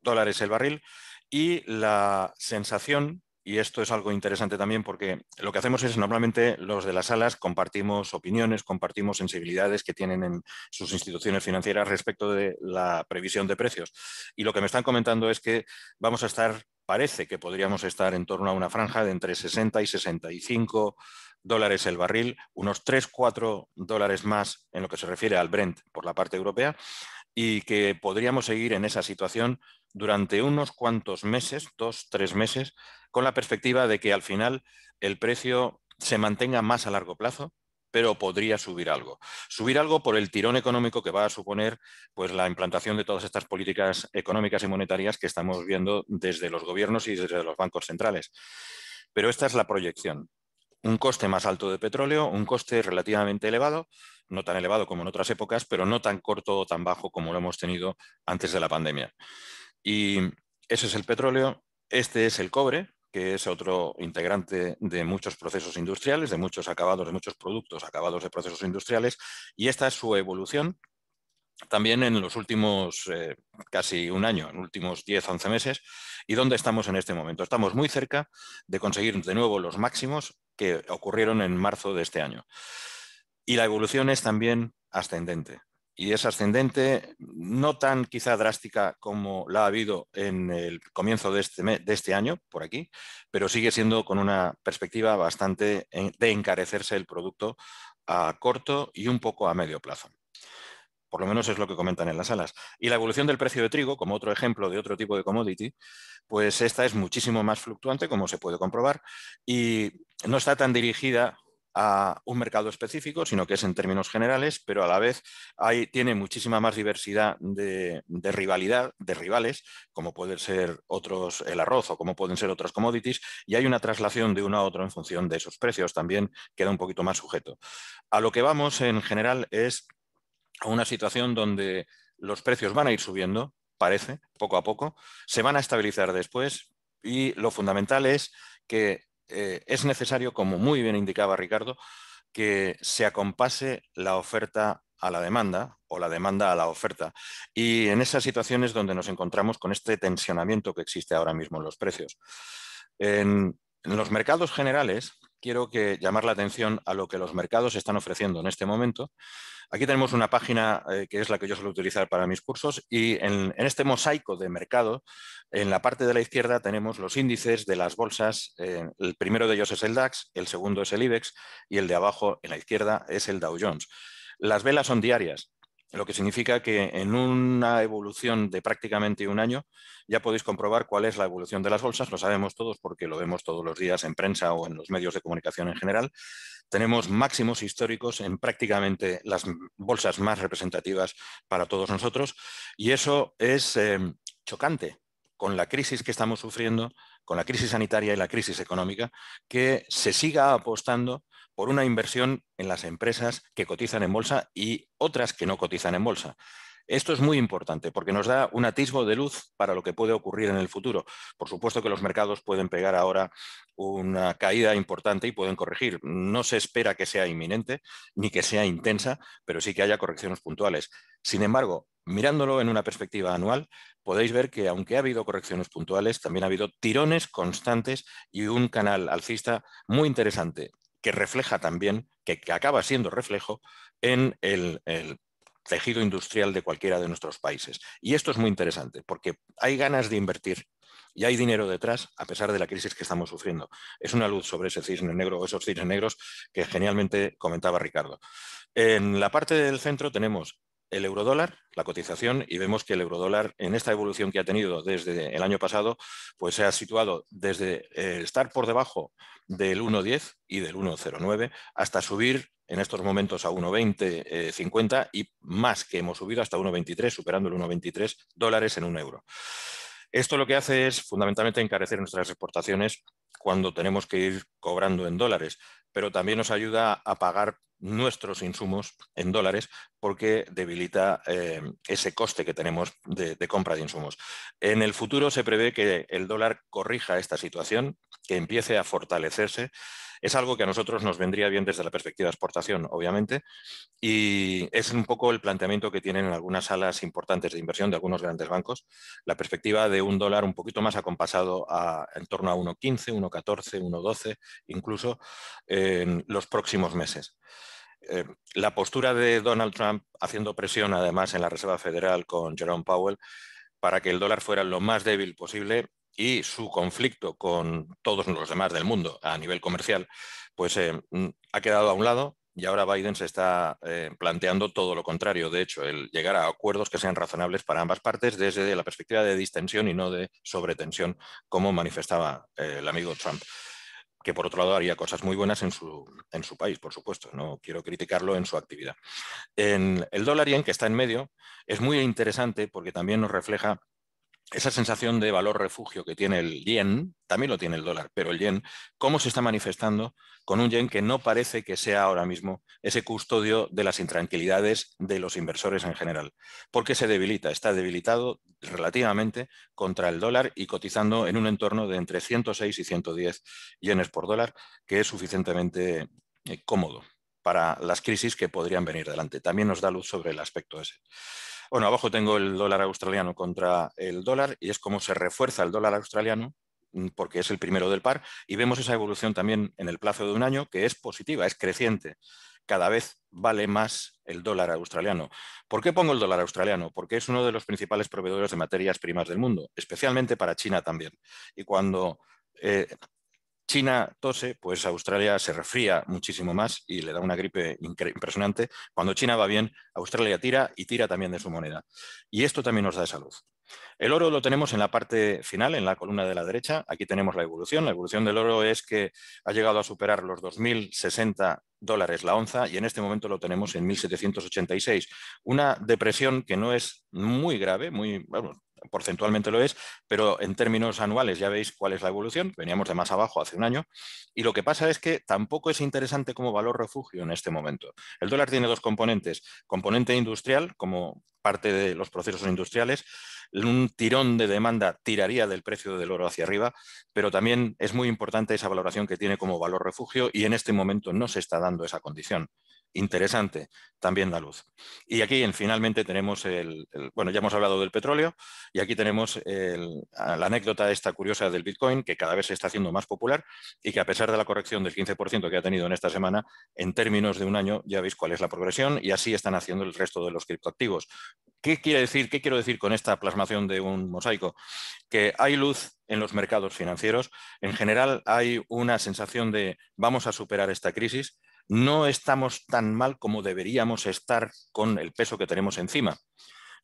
dólares el barril, y la sensación, y esto es algo interesante también porque lo que hacemos es normalmente los de las salas compartimos opiniones, compartimos sensibilidades que tienen en sus instituciones financieras respecto de la previsión de precios. Y lo que me están comentando es que vamos a estar, parece que podríamos estar en torno a una franja de entre 60 y 65 dólares el barril, unos 3-4 dólares más en lo que se refiere al Brent por la parte europea, y que podríamos seguir en esa situación durante unos cuantos meses, 2-3 meses, con la perspectiva de que al final el precio se mantenga más a largo plazo, pero podría subir algo. Subir algo por el tirón económico que va a suponer pues, la implantación de todas estas políticas económicas y monetarias que estamos viendo desde los gobiernos y desde los bancos centrales. Pero esta es la proyección. Un coste más alto de petróleo, un coste relativamente elevado, no tan elevado como en otras épocas, pero no tan corto o tan bajo como lo hemos tenido antes de la pandemia. Y ese es el petróleo. Este es el cobre, que es otro integrante de muchos procesos industriales, de muchos acabados, de muchos productos acabados de procesos industriales, y esta es su evolución también en los últimos casi un año, en los últimos 10-11 meses. ¿Y dónde estamos en este momento? Estamos muy cerca de conseguir de nuevo los máximos que ocurrieron en marzo de este año. Y la evolución es también ascendente. Y es ascendente no tan quizá drástica como la ha habido en el comienzo de este año, por aquí, pero sigue siendo con una perspectiva bastante de encarecerse el producto a corto y un poco a medio plazo. Por lo menos es lo que comentan en las salas. Y la evolución del precio de trigo, como otro ejemplo de otro tipo de commodity, pues esta es muchísimo más fluctuante, como se puede comprobar, y no está tan dirigida a un mercado específico, sino que es en términos generales, pero a la vez tiene muchísima más diversidad de rivalidad, de rivales, como pueden ser otros, el arroz o como pueden ser otros commodities, y hay una traslación de uno a otro en función de esos precios. También queda un poquito más sujeto. A lo que vamos en general es a una situación donde los precios van a ir subiendo, parece, poco a poco, se van a estabilizar después, y lo fundamental es que es necesario, como muy bien indicaba Ricardo, que se acompase la oferta a la demanda o la demanda a la oferta. Y en esas situaciones donde nos encontramos con este tensionamiento que existe ahora mismo en los precios. En los mercados generales, quiero llamar la atención a lo que los mercados están ofreciendo en este momento. Aquí tenemos una página que es la que yo suelo utilizar para mis cursos, y en este mosaico de mercado, en la parte de la izquierda tenemos los índices de las bolsas. El primero de ellos es el DAX, el segundo es el IBEX y el de abajo en la izquierda es el Dow Jones. Las velas son diarias, lo que significa que en una evolución de prácticamente un año ya podéis comprobar cuál es la evolución de las bolsas. Lo sabemos todos porque lo vemos todos los días en prensa o en los medios de comunicación en general. Tenemos máximos históricos en prácticamente las bolsas más representativas para todos nosotros, y eso es chocante con la crisis que estamos sufriendo, con la crisis sanitaria y la crisis económica, que se siga apostando por una inversión en las empresas que cotizan en bolsa y otras que no cotizan en bolsa. Esto es muy importante porque nos da un atisbo de luz para lo que puede ocurrir en el futuro. Por supuesto que los mercados pueden pegar ahora una caída importante y pueden corregir. No se espera que sea inminente ni que sea intensa, pero sí que haya correcciones puntuales. Sin embargo, mirándolo en una perspectiva anual, podéis ver que aunque ha habido correcciones puntuales, también ha habido tirones constantes y un canal alcista muy interesante que refleja también, que acaba siendo reflejo en tejido industrial de cualquiera de nuestros países. Y esto es muy interesante porque hay ganas de invertir y hay dinero detrás a pesar de la crisis que estamos sufriendo. Es una luz sobre ese cisne negro, esos cisnes negros que genialmente comentaba Ricardo. En la parte del centro tenemos el eurodólar, la cotización, y vemos que el eurodólar en esta evolución que ha tenido desde el año pasado, pues se ha situado desde estar por debajo del 1,10 y del 1,09 hasta subir en estos momentos a 1,2050 y más, que hemos subido hasta 1,23, superando el 1,23 dólares en un euro. Esto lo que hace es fundamentalmente encarecer nuestras exportaciones cuando tenemos que ir cobrando en dólares, pero también nos ayuda a pagar nuestros insumos en dólares porque debilita ese coste que tenemos de compra de insumos. En el futuro se prevé que el dólar corrija esta situación, que empiece a fortalecerse. Es algo que a nosotros nos vendría bien desde la perspectiva de exportación, obviamente, y es un poco el planteamiento que tienen en algunas salas importantes de inversión de algunos grandes bancos, la perspectiva de un dólar un poquito más acompasado en torno a 1,15, 1,14, 1,12, incluso en los próximos meses. La postura de Donald Trump haciendo presión además en la Reserva Federal con Jerome Powell para que el dólar fuera lo más débil posible y su conflicto con todos los demás del mundo a nivel comercial, pues ha quedado a un lado y ahora Biden se está planteando todo lo contrario. De hecho, el llegar a acuerdos que sean razonables para ambas partes desde la perspectiva de distensión y no de sobretensión, como manifestaba el amigo Trump, que por otro lado haría cosas muy buenas en su país, por supuesto. No quiero criticarlo en su actividad. El dólar yen, que está en medio, es muy interesante porque también nos refleja esa sensación de valor refugio que tiene el yen, también lo tiene el dólar, pero el yen, cómo se está manifestando con un yen que no parece que sea ahora mismo ese custodio de las intranquilidades de los inversores en general, porque se debilita, está debilitado relativamente contra el dólar y cotizando en un entorno de entre 106 y 110 yenes por dólar, que es suficientemente cómodo para las crisis que podrían venir delante. También nos da luz sobre el aspecto ese. Bueno, abajo tengo el dólar australiano contra el dólar y es como se refuerza el dólar australiano porque es el primero del par y vemos esa evolución también en el plazo de un año que es positiva, es creciente. Cada vez vale más el dólar australiano. ¿Por qué pongo el dólar australiano? Porque es uno de los principales proveedores de materias primas del mundo, especialmente para China también. Y cuando China tose, pues Australia se resfría muchísimo más y le da una gripe impresionante. Cuando China va bien, Australia tira y tira también de su moneda. Y esto también nos da esa luz. El oro lo tenemos en la parte final, en la columna de la derecha. Aquí tenemos la evolución. La evolución del oro es que ha llegado a superar los 2.060 dólares la onza y en este momento lo tenemos en 1.786. Una depresión que no es muy grave, bueno, porcentualmente lo es, pero en términos anuales ya veis cuál es la evolución. Veníamos de más abajo hace un año y lo que pasa es que tampoco es interesante como valor refugio en este momento. El dólar tiene dos componentes. Componente industrial, como parte de los procesos industriales, un tirón de demanda tiraría del precio del oro hacia arriba, pero también es muy importante esa valoración que tiene como valor refugio y en este momento no se está dando esa condición. Interesante, también da luz. Y aquí finalmente tenemos bueno, ya hemos hablado del petróleo y aquí tenemos la anécdota esta curiosa del Bitcoin, que cada vez se está haciendo más popular y que a pesar de la corrección del 15% que ha tenido en esta semana, en términos de un año ya veis cuál es la progresión y así están haciendo el resto de los criptoactivos. ¿Qué quiere decir? ¿Qué quiero decir con esta plasmación de un mosaico? Que hay luz en los mercados financieros. En general hay una sensación de vamos a superar esta crisis. No estamos tan mal como deberíamos estar con el peso que tenemos encima.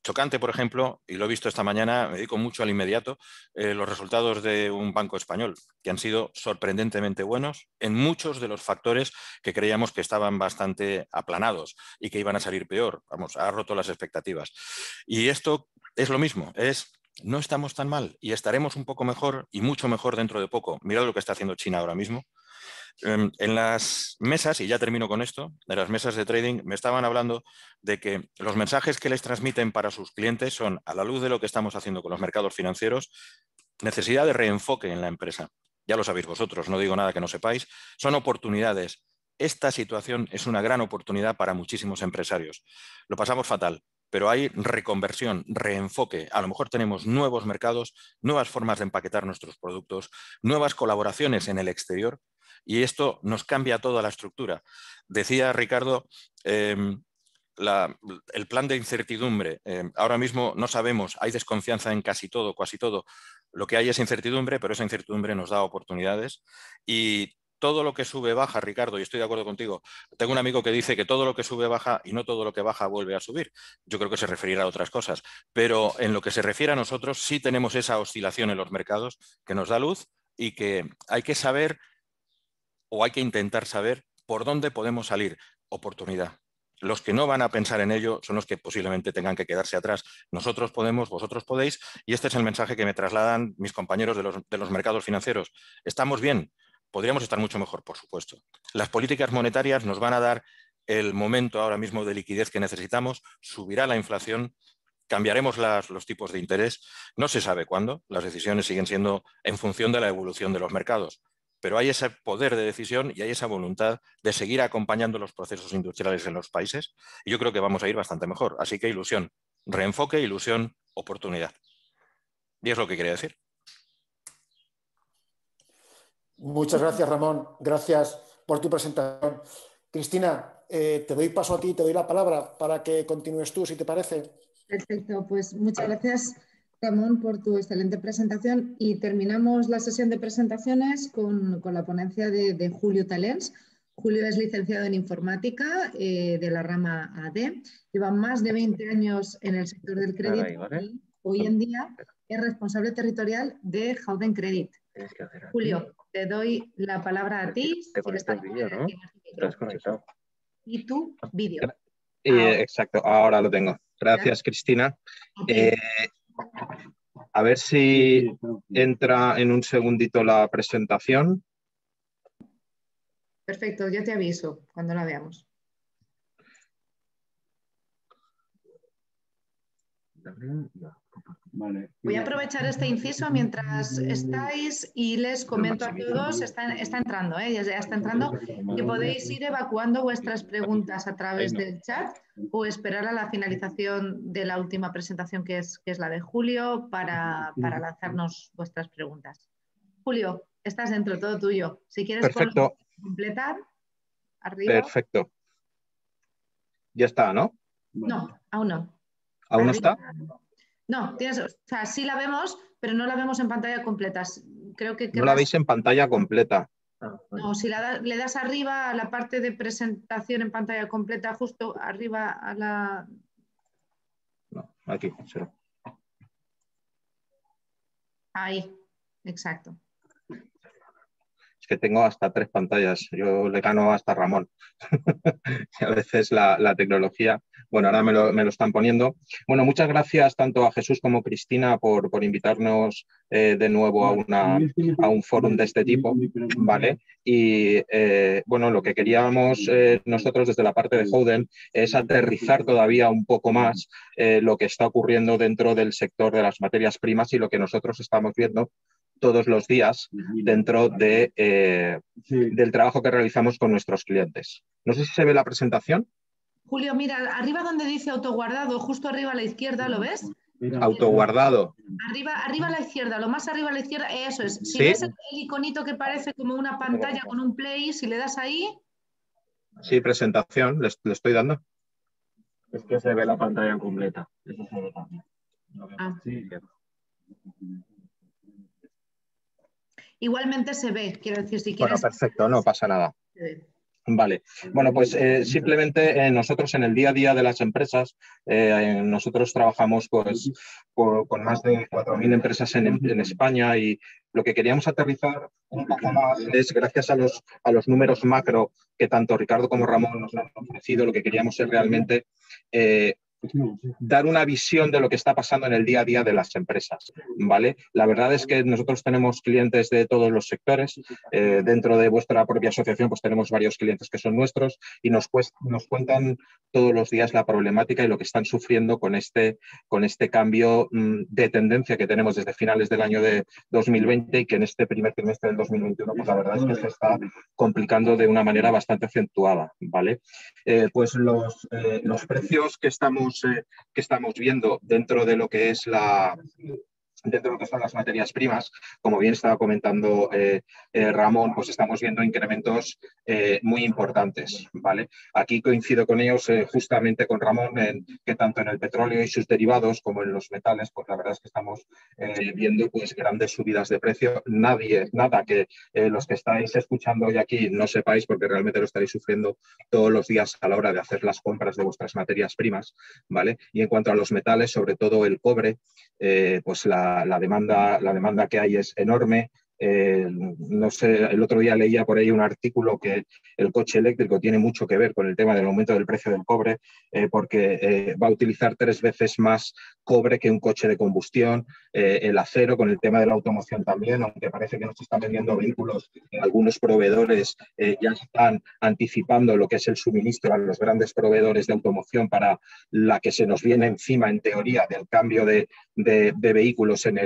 Chocante, por ejemplo, y lo he visto esta mañana, me dedico mucho al inmediato, los resultados de un banco español, que han sido sorprendentemente buenos en muchos de los factores que creíamos que estaban bastante aplanados y que iban a salir peor. Vamos, ha roto las expectativas. Y esto es lo mismo, no estamos tan mal y estaremos un poco mejor y mucho mejor dentro de poco. Mirad lo que está haciendo China ahora mismo. En las mesas, y ya termino con esto, de las mesas de trading, me estaban hablando de que los mensajes que les transmiten para sus clientes son, a la luz de lo que estamos haciendo con los mercados financieros, necesidad de reenfoque en la empresa. Ya lo sabéis vosotros, no digo nada que no sepáis, son oportunidades. Esta situación es una gran oportunidad para muchísimos empresarios. Lo pasamos fatal, pero hay reconversión, reenfoque. A lo mejor tenemos nuevos mercados, nuevas formas de empaquetar nuestros productos, nuevas colaboraciones en el exterior. Y esto nos cambia toda la estructura. Decía Ricardo, el plan de incertidumbre. Ahora mismo no sabemos, hay desconfianza en casi todo, casi todo. Lo que hay es incertidumbre, pero esa incertidumbre nos da oportunidades y todo lo que sube baja, Ricardo, y estoy de acuerdo contigo. Tengo un amigo que dice que todo lo que sube baja y no todo lo que baja vuelve a subir. Yo creo que se referirá a otras cosas, pero en lo que se refiere a nosotros sí tenemos esa oscilación en los mercados que nos da luz y que hay que saber o hay que intentar saber por dónde podemos salir. Oportunidad. Los que no van a pensar en ello son los que posiblemente tengan que quedarse atrás. Nosotros podemos, vosotros podéis, y este es el mensaje que me trasladan mis compañeros de los mercados financieros. ¿Estamos bien? Podríamos estar mucho mejor, por supuesto. Las políticas monetarias nos van a dar el momento ahora mismo de liquidez que necesitamos, subirá la inflación, cambiaremos los tipos de interés, no se sabe cuándo, las decisiones siguen siendo en función de la evolución de los mercados. Pero hay ese poder de decisión y hay esa voluntad de seguir acompañando los procesos industriales en los países y yo creo que vamos a ir bastante mejor. Así que ilusión, reenfoque, ilusión, oportunidad. Y es lo que quería decir. Muchas gracias, Ramón. Gracias por tu presentación. Cristina, te doy paso a ti, te doy la palabra para que continúes tú, si te parece. Perfecto, pues muchas gracias, Ramón, por tu excelente presentación y terminamos la sesión de presentaciones con la ponencia de Julio Talens. Julio es licenciado en informática de la rama AD, lleva más de 20 años en el sector del crédito y hoy en día es responsable territorial de Howden Credit. Julio, te doy la palabra a ti. Y tu vídeo. Exacto, ahora lo tengo. Gracias, Cristina. A ver si entra en un segundito la presentación. Perfecto, yo te aviso cuando la veamos. Vale. Voy a aprovechar este inciso mientras estáis y les comento a todos, está entrando, ya está entrando, que podéis ir evacuando vuestras preguntas a través del chat o esperar a la finalización de la última presentación que es la de Julio para lanzarnos vuestras preguntas. Julio, estás dentro, todo tuyo. Si quieres completar, arriba. Perfecto. Ya está, ¿no? No, aún no. ¿Aún no está? No, o sea, sí la vemos, pero no la vemos en pantalla completa. Creo que no la veis en pantalla completa. No, si le das arriba a la parte de presentación en pantalla completa, justo arriba a la... No, aquí, cero. Ahí, exacto. Es que tengo hasta 3 pantallas. Yo le gano hasta Ramón. Y a veces la tecnología... Bueno, ahora me lo están poniendo. Bueno, muchas gracias tanto a Jesús como a Cristina por invitarnos de nuevo a un fórum de este tipo, ¿vale? Y bueno, lo que queríamos nosotros desde la parte de Howden es aterrizar todavía un poco más lo que está ocurriendo dentro del sector de las materias primas y lo que nosotros estamos viendo todos los días dentro del trabajo que realizamos con nuestros clientes. No sé si se ve la presentación. Julio, mira, arriba donde dice autoguardado, justo arriba a la izquierda, ¿lo ves? Autoguardado. Arriba a la izquierda, lo más arriba a la izquierda, eso es. Si ¿Sí? ves el iconito que parece como una pantalla con un play, si le das ahí... Sí, presentación, le estoy dando. Es que se ve la pantalla completa. Eso se ve también. Ah. Sí. Igualmente se ve, quiero decir, si quieres... Bueno, perfecto, no pasa nada. Vale, bueno, pues simplemente nosotros en el día a día de las empresas, nosotros trabajamos pues con más de 4.000 empresas en España y lo que queríamos aterrizar un poco más es, gracias a los números macro que tanto Ricardo como Ramón nos han ofrecido, lo que queríamos es realmente dar una visión de lo que está pasando en el día a día de las empresas, ¿vale? La verdad es que nosotros tenemos clientes de todos los sectores. Dentro de vuestra propia asociación pues tenemos varios clientes que son nuestros y nos cuentan todos los días la problemática y lo que están sufriendo con este cambio de tendencia que tenemos desde finales del año de 2020 y que en este primer trimestre del 2021 pues la verdad es que se está complicando de una manera bastante acentuada, ¿vale? Pues los precios que estamos viendo dentro de lo que es dentro de lo que son las materias primas, como bien estaba comentando Ramón, pues estamos viendo incrementos muy importantes, ¿vale? Aquí coincido con ellos, justamente con Ramón, que tanto en el petróleo y sus derivados como en los metales, pues la verdad es que estamos viendo pues grandes subidas de precio. Nada que los que estáis escuchando hoy aquí no sepáis, porque realmente lo estaréis sufriendo todos los días a la hora de hacer las compras de vuestras materias primas, ¿vale? Y en cuanto a los metales, sobre todo el cobre, pues la demanda que hay es enorme. No sé, el otro día leía por ahí un artículo que el coche eléctrico tiene mucho que ver con el tema del aumento del precio del cobre, porque va a utilizar 3 veces más cobre que un coche de combustión, el acero con el tema de la automoción también, aunque parece que no se están vendiendo vehículos, algunos proveedores ya están anticipando lo que es el suministro a los grandes proveedores de automoción para la que se nos viene encima, en teoría, del cambio de vehículos en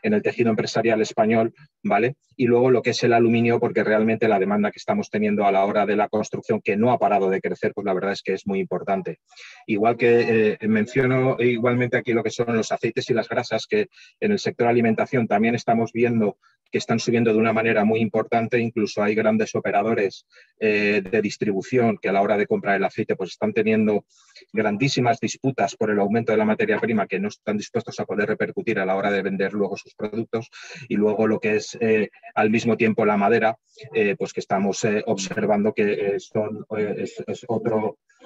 el tejido empresarial español, ¿vale? Y luego lo que es el aluminio, porque realmente la demanda que estamos teniendo a la hora de la construcción, que no ha parado de crecer, pues la verdad es que es muy importante. Igual que menciono igualmente aquí lo que son los aceites y las grasas, que en el sector alimentación también estamos viendo que están subiendo de una manera muy importante. Incluso hay grandes operadores de distribución que a la hora de comprar el aceite pues están teniendo grandísimas disputas por el aumento de la materia prima, que no están dispuestos a poder repercutir a la hora de vender luego sus productos. Y luego lo que es al mismo tiempo la madera, pues que estamos observando que es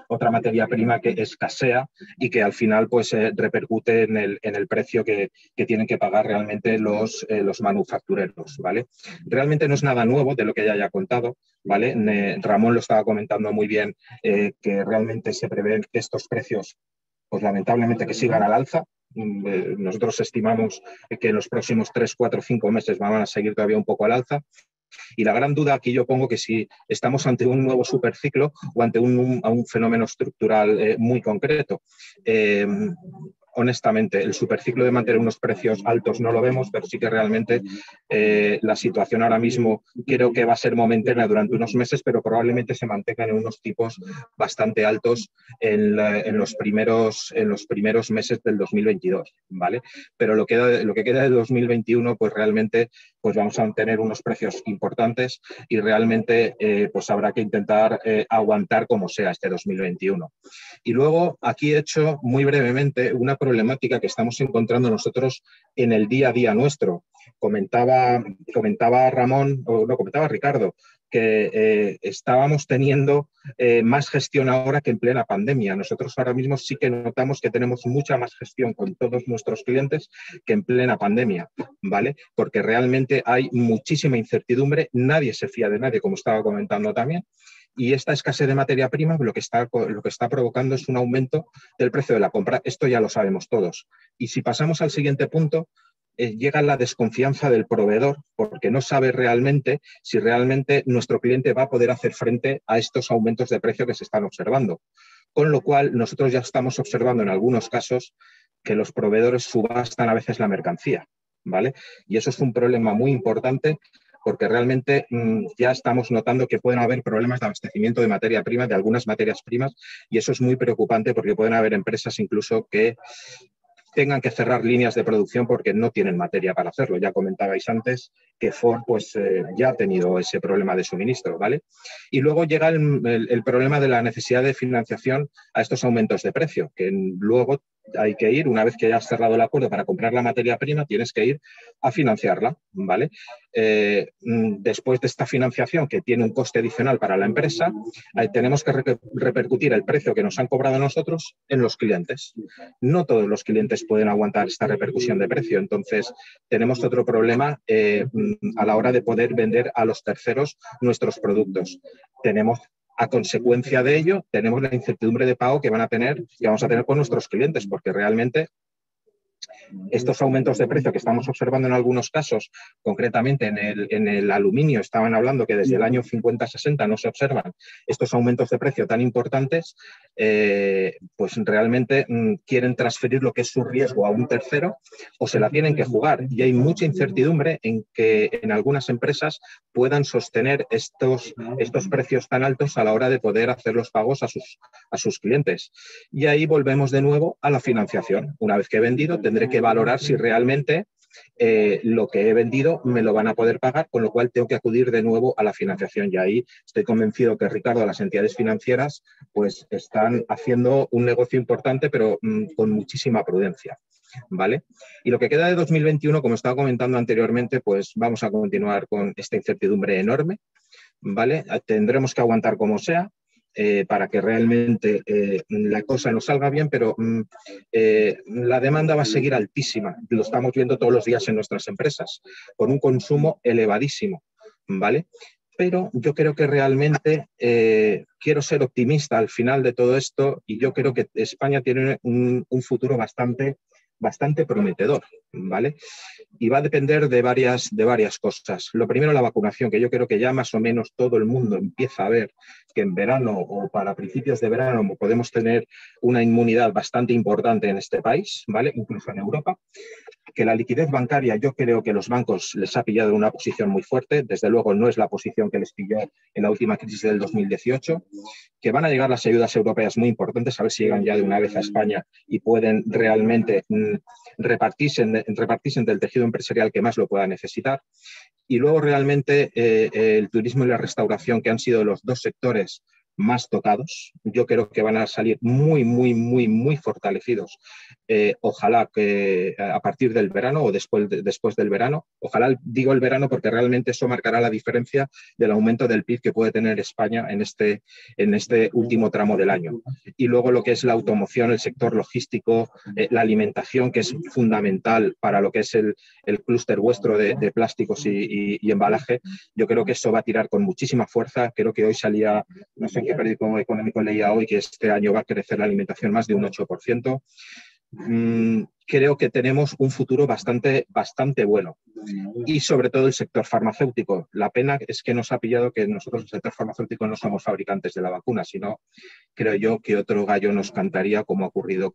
otra materia prima que escasea y que al final pues repercute en el precio que tienen que pagar realmente los manufactureros, ¿vale? Realmente no es nada nuevo de lo que ya contado, ¿vale? Ramón lo estaba comentando muy bien, que realmente se prevé que estos precios, pues lamentablemente, que sigan al alza. Nosotros estimamos que en los próximos 3, 4, 5 meses van a seguir todavía un poco al alza. Y la gran duda aquí yo pongo que si estamos ante un nuevo superciclo o ante un fenómeno estructural muy concreto. Honestamente, el superciclo de mantener unos precios altos no lo vemos, pero sí que realmente la situación ahora mismo creo que va a ser momentánea durante unos meses, pero probablemente se mantengan en unos tipos bastante altos en los primeros meses del 2022, ¿vale? Pero lo que queda de 2021, pues realmente pues vamos a tener unos precios importantes y realmente pues habrá que intentar aguantar como sea este 2021. Y luego aquí he hecho muy brevemente una problemática que estamos encontrando nosotros en el día a día nuestro. Comentaba Ramón, o no, comentaba Ricardo, que estábamos teniendo más gestión ahora que en plena pandemia. Nosotros ahora mismo sí que notamos que tenemos mucha más gestión con todos nuestros clientes que en plena pandemia, ¿vale? Porque realmente hay muchísima incertidumbre, nadie se fía de nadie, como estaba comentando también. Y esta escasez de materia prima lo que está provocando es un aumento del precio de la compra. Esto ya lo sabemos todos. Y si pasamos al siguiente punto, llega la desconfianza del proveedor, porque no sabe realmente si realmente nuestro cliente va a poder hacer frente a estos aumentos de precio que se están observando. Con lo cual, nosotros ya estamos observando en algunos casos que los proveedores subastan a veces la mercancía, ¿vale? Y eso es un problema muy importante, porque realmente ya estamos notando que pueden haber problemas de abastecimiento de materia prima, de algunas materias primas, y eso es muy preocupante porque pueden haber empresas incluso que tengan que cerrar líneas de producción porque no tienen materia para hacerlo. Ya comentabais antes que Ford pues, ya ha tenido ese problema de suministro, ¿vale? Y luego llega el problema de la necesidad de financiación a estos aumentos de precio, que luego hay que ir, una vez que hayas cerrado el acuerdo para comprar la materia prima, tienes que ir a financiarla, ¿vale? Después de esta financiación, que tiene un coste adicional para la empresa, tenemos que repercutir el precio que nos han cobrado a nosotros en los clientes. No todos los clientes pueden aguantar esta repercusión de precio, entonces tenemos otro problema a la hora de poder vender a los terceros nuestros productos. A consecuencia de ello, tenemos la incertidumbre de pago que vamos a tener con nuestros clientes, porque realmente estos aumentos de precio que estamos observando en algunos casos, concretamente en el aluminio, estaban hablando que desde el año 50-60 no se observan estos aumentos de precio tan importantes, pues realmente quieren transferir lo que es su riesgo a un tercero o se la tienen que jugar. Y hay mucha incertidumbre en que en algunas empresas puedan sostener estos precios tan altos a la hora de poder hacer los pagos a sus clientes. Y ahí volvemos de nuevo a la financiación. Una vez que he vendido, tendré que valorar si realmente lo que he vendido me lo van a poder pagar, con lo cual tengo que acudir de nuevo a la financiación. Y ahí estoy convencido que, Ricardo, las entidades financieras pues están haciendo un negocio importante, pero con muchísima prudencia, ¿vale? Y lo que queda de 2021, como estaba comentando anteriormente, pues vamos a continuar con esta incertidumbre enorme, ¿vale? Tendremos que aguantar como sea, para que realmente la cosa nos salga bien, pero la demanda va a seguir altísima. Lo estamos viendo todos los días en nuestras empresas, con un consumo elevadísimo, ¿vale? Pero yo creo que realmente quiero ser optimista al final de todo esto, y yo creo que España tiene un futuro bastante prometedor, ¿vale? Y va a depender de varias cosas. Lo primero, la vacunación, que yo creo que ya más o menos todo el mundo empieza a ver que en verano o para principios de verano podemos tener una inmunidad bastante importante en este país, ¿vale? Incluso en Europa. Que la liquidez bancaria, yo creo que los bancos les ha pillado en una posición muy fuerte. Desde luego no es la posición que les pilló en la última crisis del 2018. Que van a llegar las ayudas europeas muy importantes, a ver si llegan ya de una vez a España y pueden realmente repartirse del tejido empresarial que más lo pueda necesitar. Y luego realmente el turismo y la restauración, que han sido los dos sectores más tocados, yo creo que van a salir muy fortalecidos. Ojalá que a partir del verano o después del verano, ojalá digo el verano porque realmente eso marcará la diferencia del aumento del PIB que puede tener España en este último tramo del año. Y luego lo que es la automoción, el sector logístico, la alimentación, que es fundamental para lo que es el clúster vuestro de plásticos y embalaje. Yo creo que eso va a tirar con muchísima fuerza. Creo que hoy salía, no sé en qué periódico económico leía hoy, que este año va a crecer la alimentación más de un 8%. Creo que tenemos un futuro bastante bueno. Y sobre todo el sector farmacéutico. La pena es que nos ha pillado que nosotros, el sector farmacéutico, no somos fabricantes de la vacuna, sino creo yo que otro gallo nos cantaría, como ha ocurrido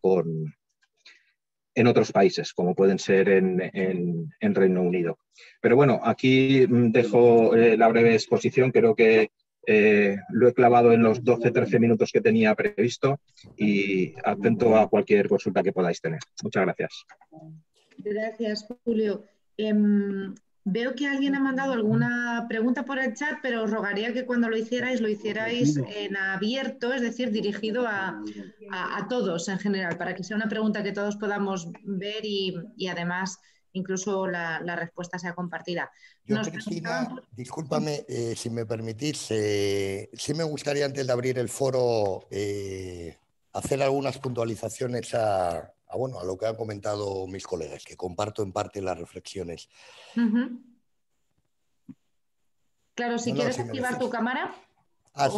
en otros países, como pueden ser en Reino Unido. Pero bueno, aquí dejo la breve exposición. Creo que lo he clavado en los 12-13 minutos que tenía previsto, y atento a cualquier consulta que podáis tener. Muchas gracias. Gracias, Julio. Veo que alguien ha mandado alguna pregunta por el chat, pero os rogaría que cuando lo hicierais en abierto, es decir, dirigido a todos en general, para que sea una pregunta que todos podamos ver y además incluso la respuesta sea compartida. Yo, Cristina, discúlpame, si me permitís, sí me gustaría, antes de abrir el foro, hacer algunas puntualizaciones a lo que han comentado mis colegas, que comparto en parte las reflexiones. Claro, si quieres activar tu cámara.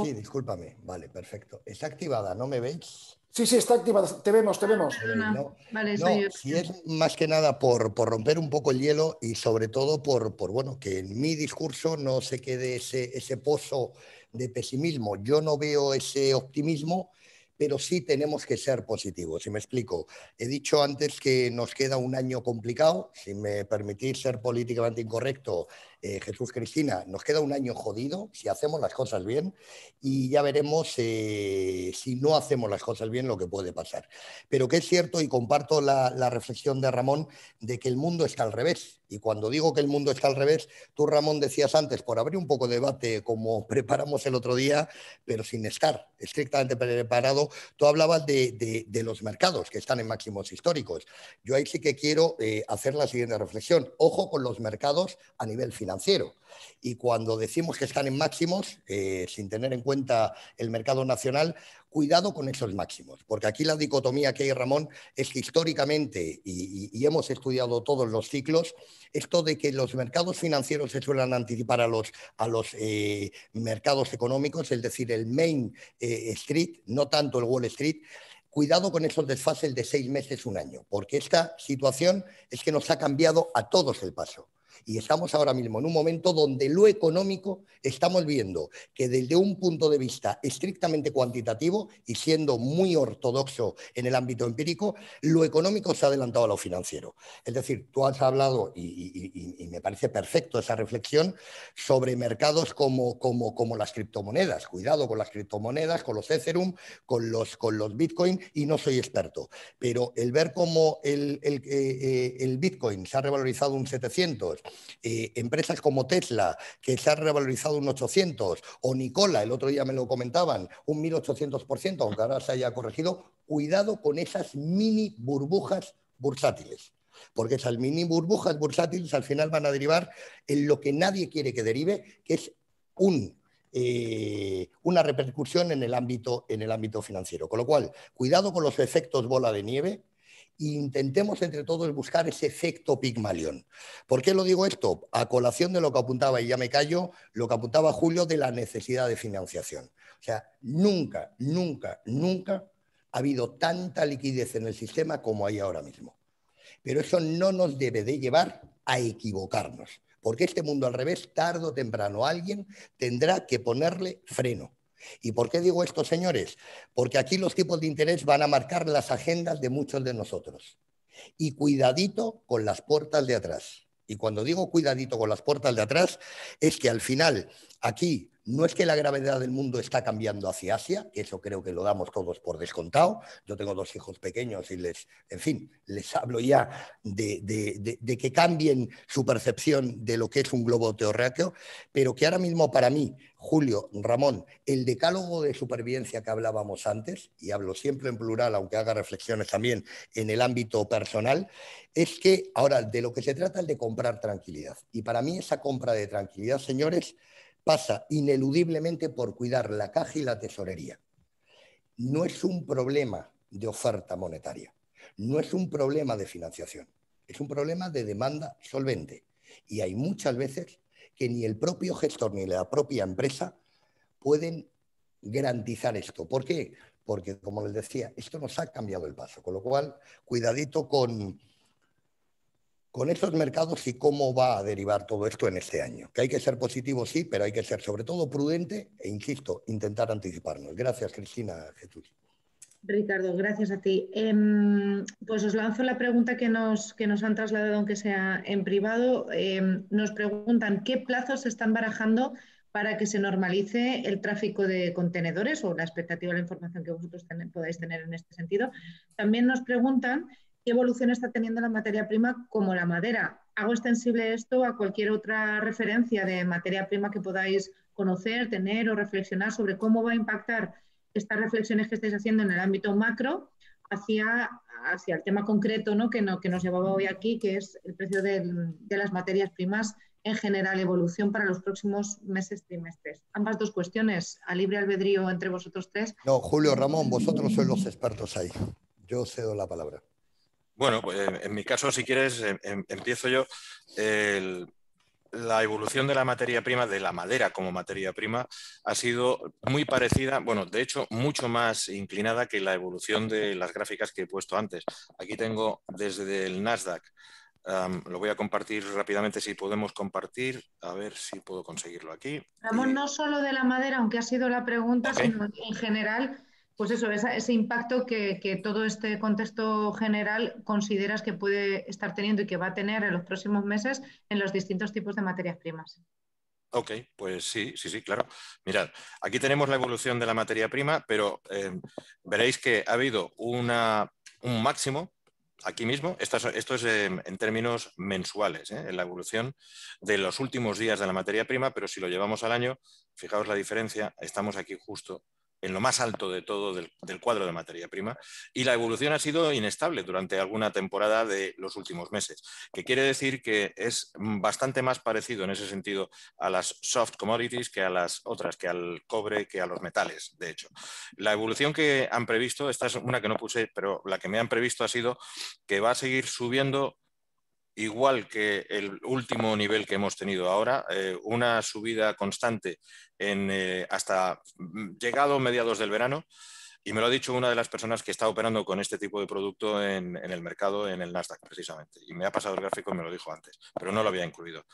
Sí, discúlpame. Vale, perfecto. ¿Está activada? ¿No me veis? Sí, está activada. Te vemos. Vale, si es más que nada por romper un poco el hielo, y sobre todo por que en mi discurso no se quede ese pozo de pesimismo. Yo no veo ese optimismo, pero sí tenemos que ser positivos. Si me explico, he dicho antes que nos queda un año complicado. Si me permitís ser políticamente incorrecto, Jesús, Cristina, nos queda un año jodido si hacemos las cosas bien, y ya veremos si no hacemos las cosas bien lo que puede pasar. Pero que es cierto, y comparto la reflexión de Ramón, de que el mundo está al revés. Y cuando digo que el mundo está al revés, tú, Ramón, decías antes, por abrir un poco de debate como preparamos el otro día, pero sin estar estrictamente preparado, tú hablabas de los mercados que están en máximos históricos. Yo ahí sí que quiero hacer la siguiente reflexión. Ojo con los mercados a nivel financiero. Y cuando decimos que están en máximos, sin tener en cuenta el mercado nacional, cuidado con esos máximos, porque aquí la dicotomía que hay, Ramón, es que históricamente, y hemos estudiado todos los ciclos, esto de que los mercados financieros se suelen anticipar a los mercados económicos, es decir, el Main Street, no tanto el Wall Street. Cuidado con esos desfases de 6 meses, un año, porque esta situación es que nos ha cambiado a todos el paso. Y estamos ahora mismo en un momento donde lo económico estamos viendo que desde un punto de vista estrictamente cuantitativo y siendo muy ortodoxo en el ámbito empírico, lo económico se ha adelantado a lo financiero. Es decir, tú has hablado, y me parece perfecto esa reflexión, sobre mercados como las criptomonedas. Cuidado con las criptomonedas, con los Ethereum, con los Bitcoin, y no soy experto. Pero el ver cómo el Bitcoin se ha revalorizado un 700, empresas como Tesla, que se ha revalorizado un 800, o Nikola, el otro día me lo comentaban, un 1800%, aunque ahora se haya corregido, cuidado con esas mini burbujas bursátiles. Porque esas mini burbujas bursátiles al final van a derivar en lo que nadie quiere que derive, que es una repercusión en el ámbito financiero. Con lo cual, cuidado con los efectos bola de nieve, e intentemos entre todos buscar ese efecto Pigmalión. ¿Por qué lo digo esto? A colación de lo que apuntaba, y ya me callo, lo que apuntaba Julio de la necesidad de financiación. O sea, nunca ha habido tanta liquidez en el sistema como hay ahora mismo. Pero eso no nos debe de llevar a equivocarnos, porque este mundo al revés, tarde o temprano alguien tendrá que ponerle freno. ¿Y por qué digo esto, señores? Porque aquí los tipos de interés van a marcar las agendas de muchos de nosotros. Y cuidadito con las puertas de atrás. Y cuando digo cuidadito con las puertas de atrás, es que al final aquí no es que la gravedad del mundo está cambiando hacia Asia, que eso creo que lo damos todos por descontado. Yo tengo 2 hijos pequeños y les hablo ya de que cambien su percepción de lo que es un globo terráqueo, pero que ahora mismo para mí, Julio, Ramón, el decálogo de supervivencia que hablábamos antes, y hablo siempre en plural, aunque haga reflexiones también en el ámbito personal, es que ahora de lo que se trata es de comprar tranquilidad. Y para mí esa compra de tranquilidad, señores, pasa ineludiblemente por cuidar la caja y la tesorería. No es un problema de oferta monetaria, no es un problema de financiación, es un problema de demanda solvente. Y hay muchas veces que ni el propio gestor ni la propia empresa pueden garantizar esto. ¿Por qué? Porque, como les decía, esto nos ha cambiado el paso, con lo cual, cuidadito con esos mercados y cómo va a derivar todo esto en este año. Que hay que ser positivo, sí, pero hay que ser sobre todo prudente e, insisto, intentar anticiparnos. Gracias, Cristina, Jesús. Ricardo, gracias a ti. Pues os lanzo la pregunta que nos han trasladado, aunque sea en privado. Nos preguntan qué plazos se están barajando para que se normalice el tráfico de contenedores, o la expectativa, la información que vosotros podáis tener en este sentido. También nos preguntan qué evolución está teniendo la materia prima como la madera. Hago extensible esto a cualquier otra referencia de materia prima que podáis conocer, tener o reflexionar sobre cómo va a impactar estas reflexiones que estáis haciendo en el ámbito macro hacia el tema concreto, ¿no? Que nos llevaba hoy aquí, que es el precio de las materias primas en general, evolución para los próximos meses, trimestres. Ambas dos cuestiones, a libre albedrío entre vosotros tres. No, Julio, Ramón, vosotros sois los expertos ahí. Yo cedo la palabra. Bueno, pues en mi caso, si quieres, empiezo yo. La evolución de la materia prima, de la madera como materia prima, ha sido muy parecida, bueno, de hecho, mucho más inclinada que la evolución de las gráficas que he puesto antes. Aquí tengo desde el Nasdaq, lo voy a compartir rápidamente si podemos compartir, a ver si puedo conseguirlo aquí. Ramón, no solo de la madera, aunque ha sido la pregunta, okay, sino en general, pues eso, ese impacto que todo este contexto general consideras que puede estar teniendo y que va a tener en los próximos meses en los distintos tipos de materias primas. Ok, pues sí, claro. Mirad, aquí tenemos la evolución de la materia prima, pero veréis que ha habido un máximo aquí mismo. Esto es en términos mensuales, en la evolución de los últimos días de la materia prima, pero si lo llevamos al año, fijaos la diferencia, estamos aquí justo en lo más alto de todo del cuadro de materia prima, y la evolución ha sido inestable durante alguna temporada de los últimos meses, que quiere decir que es bastante más parecido en ese sentido a las soft commodities que a las otras, que al cobre, que a los metales, de hecho. La evolución que han previsto, esta es una que no puse, pero la que me han previsto ha sido que va a seguir subiendo igual que el último nivel que hemos tenido ahora, una subida constante hasta llegado mediados del verano, Y me lo ha dicho una de las personas que está operando con este tipo de producto en el mercado, en el Nasdaq precisamente. Y me ha pasado el gráfico y me lo dijo antes, pero no lo había incluido.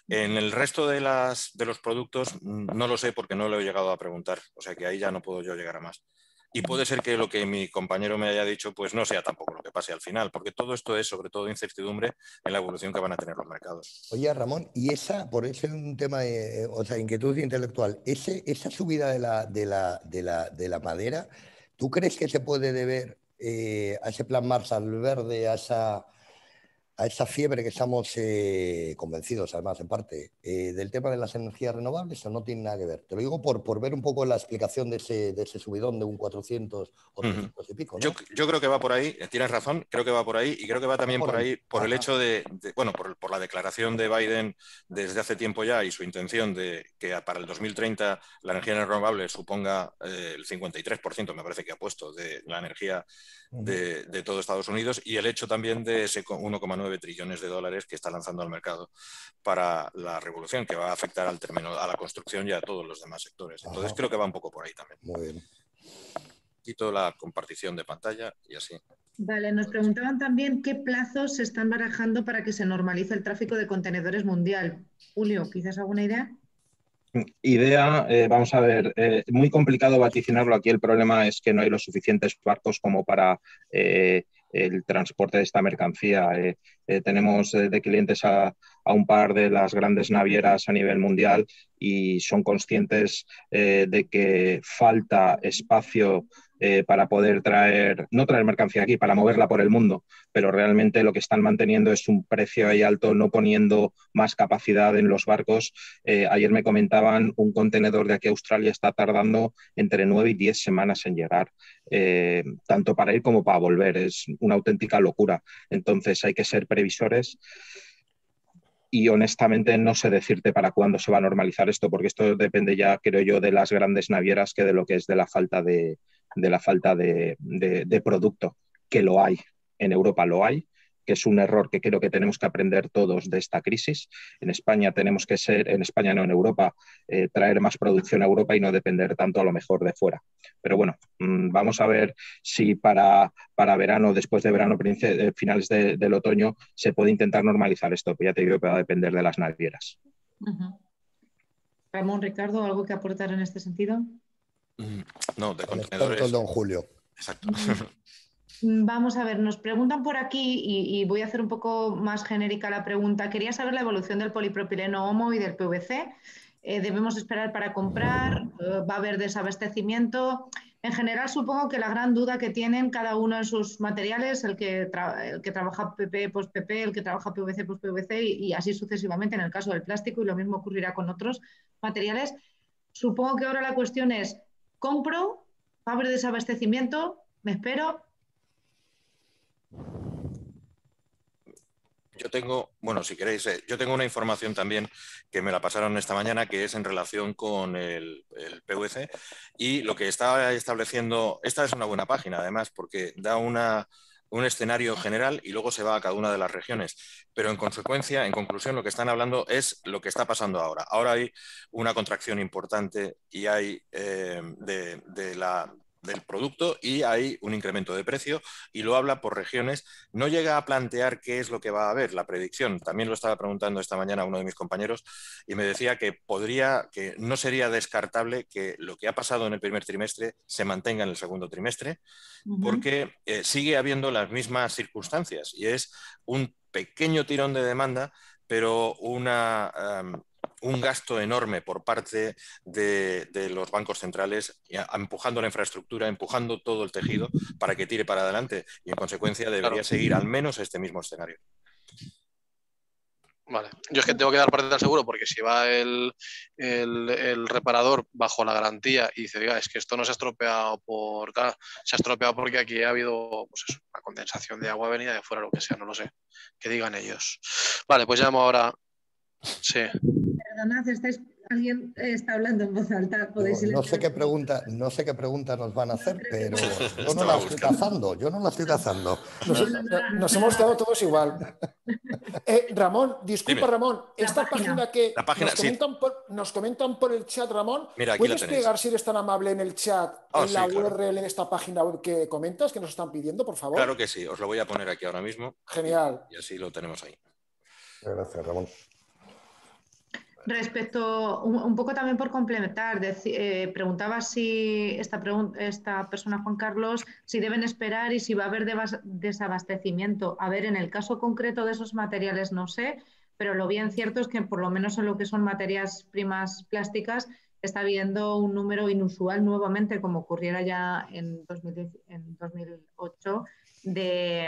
En el resto de los productos no lo sé porque no lo he llegado a preguntar. O sea que ahí ya no puedo yo llegar a más. Y puede ser que lo que mi compañero me haya dicho pues no sea tampoco lo que pase al final, porque todo esto es sobre todo incertidumbre en la evolución que van a tener los mercados. Oye, Ramón, y por eso es un tema, o sea, inquietud intelectual, esa subida de la madera, ¿tú crees que se puede deber a ese plan Marshall Verde, a esa fiebre que estamos convencidos, además, en parte, del tema de las energías renovables, o no tiene nada que ver? Te lo digo por ver un poco la explicación de ese subidón de un 400 o 300 y pico, ¿no? Yo creo que va por ahí, tienes razón, creo que va por ahí y creo que va también por ahí por el hecho bueno, por la declaración de Biden desde hace tiempo ya y su intención de que para el 2030 la energía renovable suponga el 53%, me parece que ha puesto, de la energía de todo Estados Unidos, y el hecho también de ese 1,9 trillones de dólares que está lanzando al mercado para la revolución, que va a afectar a la construcción y a todos los demás sectores. Entonces creo que va un poco por ahí también. Muy bien. Quito la compartición de pantalla y así. Vale, nos preguntaban también qué plazos se están barajando para que se normalice el tráfico de contenedores mundial. Julio, ¿quizás alguna idea? Idea, vamos a ver, muy complicado vaticinarlo. Aquí el problema es que no hay los suficientes barcos como para el transporte de esta mercancía. Tenemos de clientes a un par de las grandes navieras a nivel mundial y son conscientes de que falta espacio para poder no traer mercancía aquí, para moverla por el mundo, pero realmente lo que están manteniendo es un precio ahí alto, no poniendo más capacidad en los barcos. Ayer me comentaban, un contenedor de aquí a Australia está tardando entre 9 y 10 semanas en llegar, tanto para ir como para volver. Es una auténtica locura. Entonces hay que ser previsores. Y honestamente no sé decirte para cuándo se va a normalizar esto, porque esto depende ya, creo yo, de las grandes navieras que de lo que es de la falta de producto, que lo hay. En Europa lo hay, que es un error que creo que tenemos que aprender todos de esta crisis. En España tenemos que en España no, en Europa, traer más producción a Europa y no depender tanto a lo mejor de fuera. Pero bueno, vamos a ver si para verano, después de verano, finales del otoño, se puede intentar normalizar esto, pero ya te digo que va a depender de las navieras. Ramón, Ricardo, ¿algo que aportar en este sentido? No, de contenedores. Con don Julio. Exacto. Vamos a ver, nos preguntan por aquí y voy a hacer un poco más genérica la pregunta. Quería saber la evolución del polipropileno homo y del PVC. ¿Debemos esperar para comprar? ¿Va a haber desabastecimiento? En general, supongo que la gran duda que tienen cada uno en sus materiales, el que trabaja PP, pues PP, el que trabaja PVC, pues PVC y así sucesivamente en el caso del plástico, y lo mismo ocurrirá con otros materiales. Supongo que ahora la cuestión es, ¿compro? ¿Va a haber desabastecimiento? ¿Me espero? Yo tengo, bueno, si queréis, yo tengo una información también que me la pasaron esta mañana, que es en relación con el PVC y lo que está estableciendo. Esta es una buena página, además, porque da un escenario general y luego se va a cada una de las regiones. Pero en consecuencia, en conclusión, lo que están hablando es lo que está pasando ahora. Ahora hay una contracción importante y hay del producto y hay un incremento de precio y lo habla por regiones. No llega a plantear qué es lo que va a haber, la predicción. También lo estaba preguntando esta mañana a uno de mis compañeros y me decía que no sería descartable que lo que ha pasado en el primer trimestre se mantenga en el segundo trimestre, porque sigue habiendo las mismas circunstancias y es un pequeño tirón de demanda, pero un gasto enorme por parte de los bancos centrales, empujando la infraestructura, empujando todo el tejido para que tire para adelante y en consecuencia debería seguir al menos este mismo escenario. Vale, yo es que tengo que dar parte del seguro porque si va el reparador bajo la garantía y dice, oiga, es que esto no se ha estropeado se ha estropeado porque aquí ha habido pues eso, una condensación de agua venida de fuera, lo que sea, no lo sé, que digan ellos. Vale, pues llamo ahora Sí. Perdonad, alguien está hablando en voz alta. No sé qué pregunta nos van a hacer, pero yo no la estoy cazando. Nos hemos quedado todos igual. Ramón, disculpa, Dime. Ramón, esta página que nos comentan por el chat, Ramón, mira, aquí ¿puedes la tenéis. pegar, si eres tan amable, en el chat Sí, la claro. URL de esta página web que comentas, que nos están pidiendo, por favor? Claro que sí, os lo voy a poner aquí ahora mismo. Genial. Y así lo tenemos ahí. Gracias, Ramón. Respecto, un poco también por complementar, preguntaba si esta persona, Juan Carlos, si deben esperar y si va a haber desabastecimiento. A ver, en el caso concreto de esos materiales no sé, pero lo bien cierto es que por lo menos en lo que son materias primas plásticas está habiendo un número inusual nuevamente, como ocurriera ya en 2008, de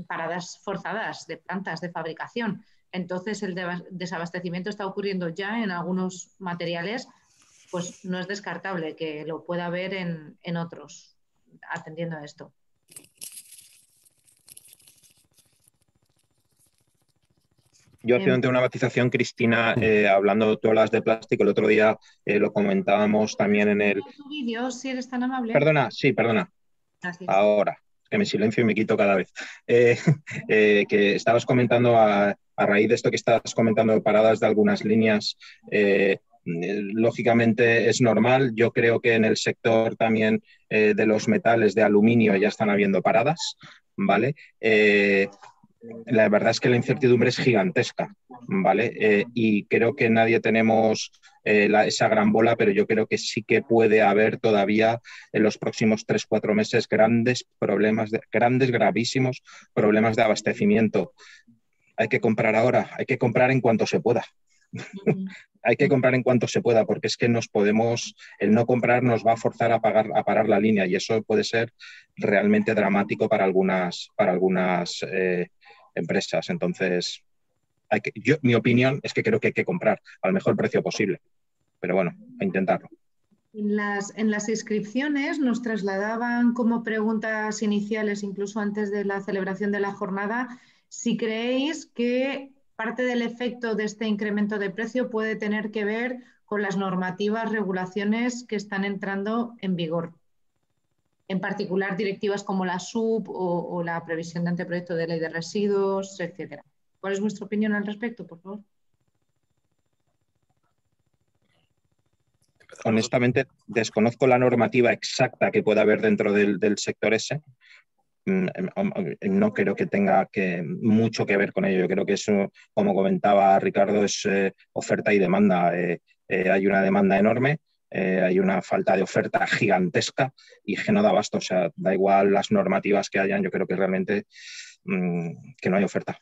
paradas forzadas de plantas de fabricación. Entonces, el desabastecimiento está ocurriendo ya en algunos materiales, pues no es descartable que lo pueda haber en otros, atendiendo a esto. Yo haciendo una matización, Cristina, hablando tú hablas de plástico, el otro día lo comentábamos también en el... Tu vídeo, si eres tan amable. Perdona, sí, perdona. Gracias. Ahora, que me silencio y me quito cada vez. Que estabas comentando a raíz de esto que estás comentando de paradas de algunas líneas, lógicamente es normal. Yo creo que en el sector también de los metales de aluminio ya están habiendo paradas, ¿vale? La verdad es que la incertidumbre es gigantesca, ¿vale? Y creo que nadie tenemos esa gran bola, pero yo creo que sí que puede haber todavía en los próximos 3-4 meses grandes problemas, gravísimos problemas de abastecimiento. Hay que comprar ahora, hay que comprar en cuanto se pueda. Hay que comprar en cuanto se pueda, porque es que el no comprar nos va a forzar a parar la línea, y eso puede ser realmente dramático para algunas empresas. Entonces, mi opinión es que creo que hay que comprar al mejor precio posible, pero bueno, a intentarlo. En las inscripciones nos trasladaban como preguntas iniciales, incluso antes de la celebración de la jornada, si creéis que parte del efecto de este incremento de precio puede tener que ver con las normativas, regulaciones que están entrando en vigor. En particular, directivas como la SUB o la previsión de anteproyecto de ley de residuos, etcétera. ¿Cuál es vuestra opinión al respecto, por favor? Honestamente, desconozco la normativa exacta que pueda haber dentro del sector ese. No creo que tenga mucho que ver con ello. Yo creo que eso, como comentaba Ricardo, es oferta y demanda. Hay una demanda enorme, hay una falta de oferta gigantesca y que no da abasto. O sea, da igual las normativas que hayan, yo creo que realmente que no hay oferta.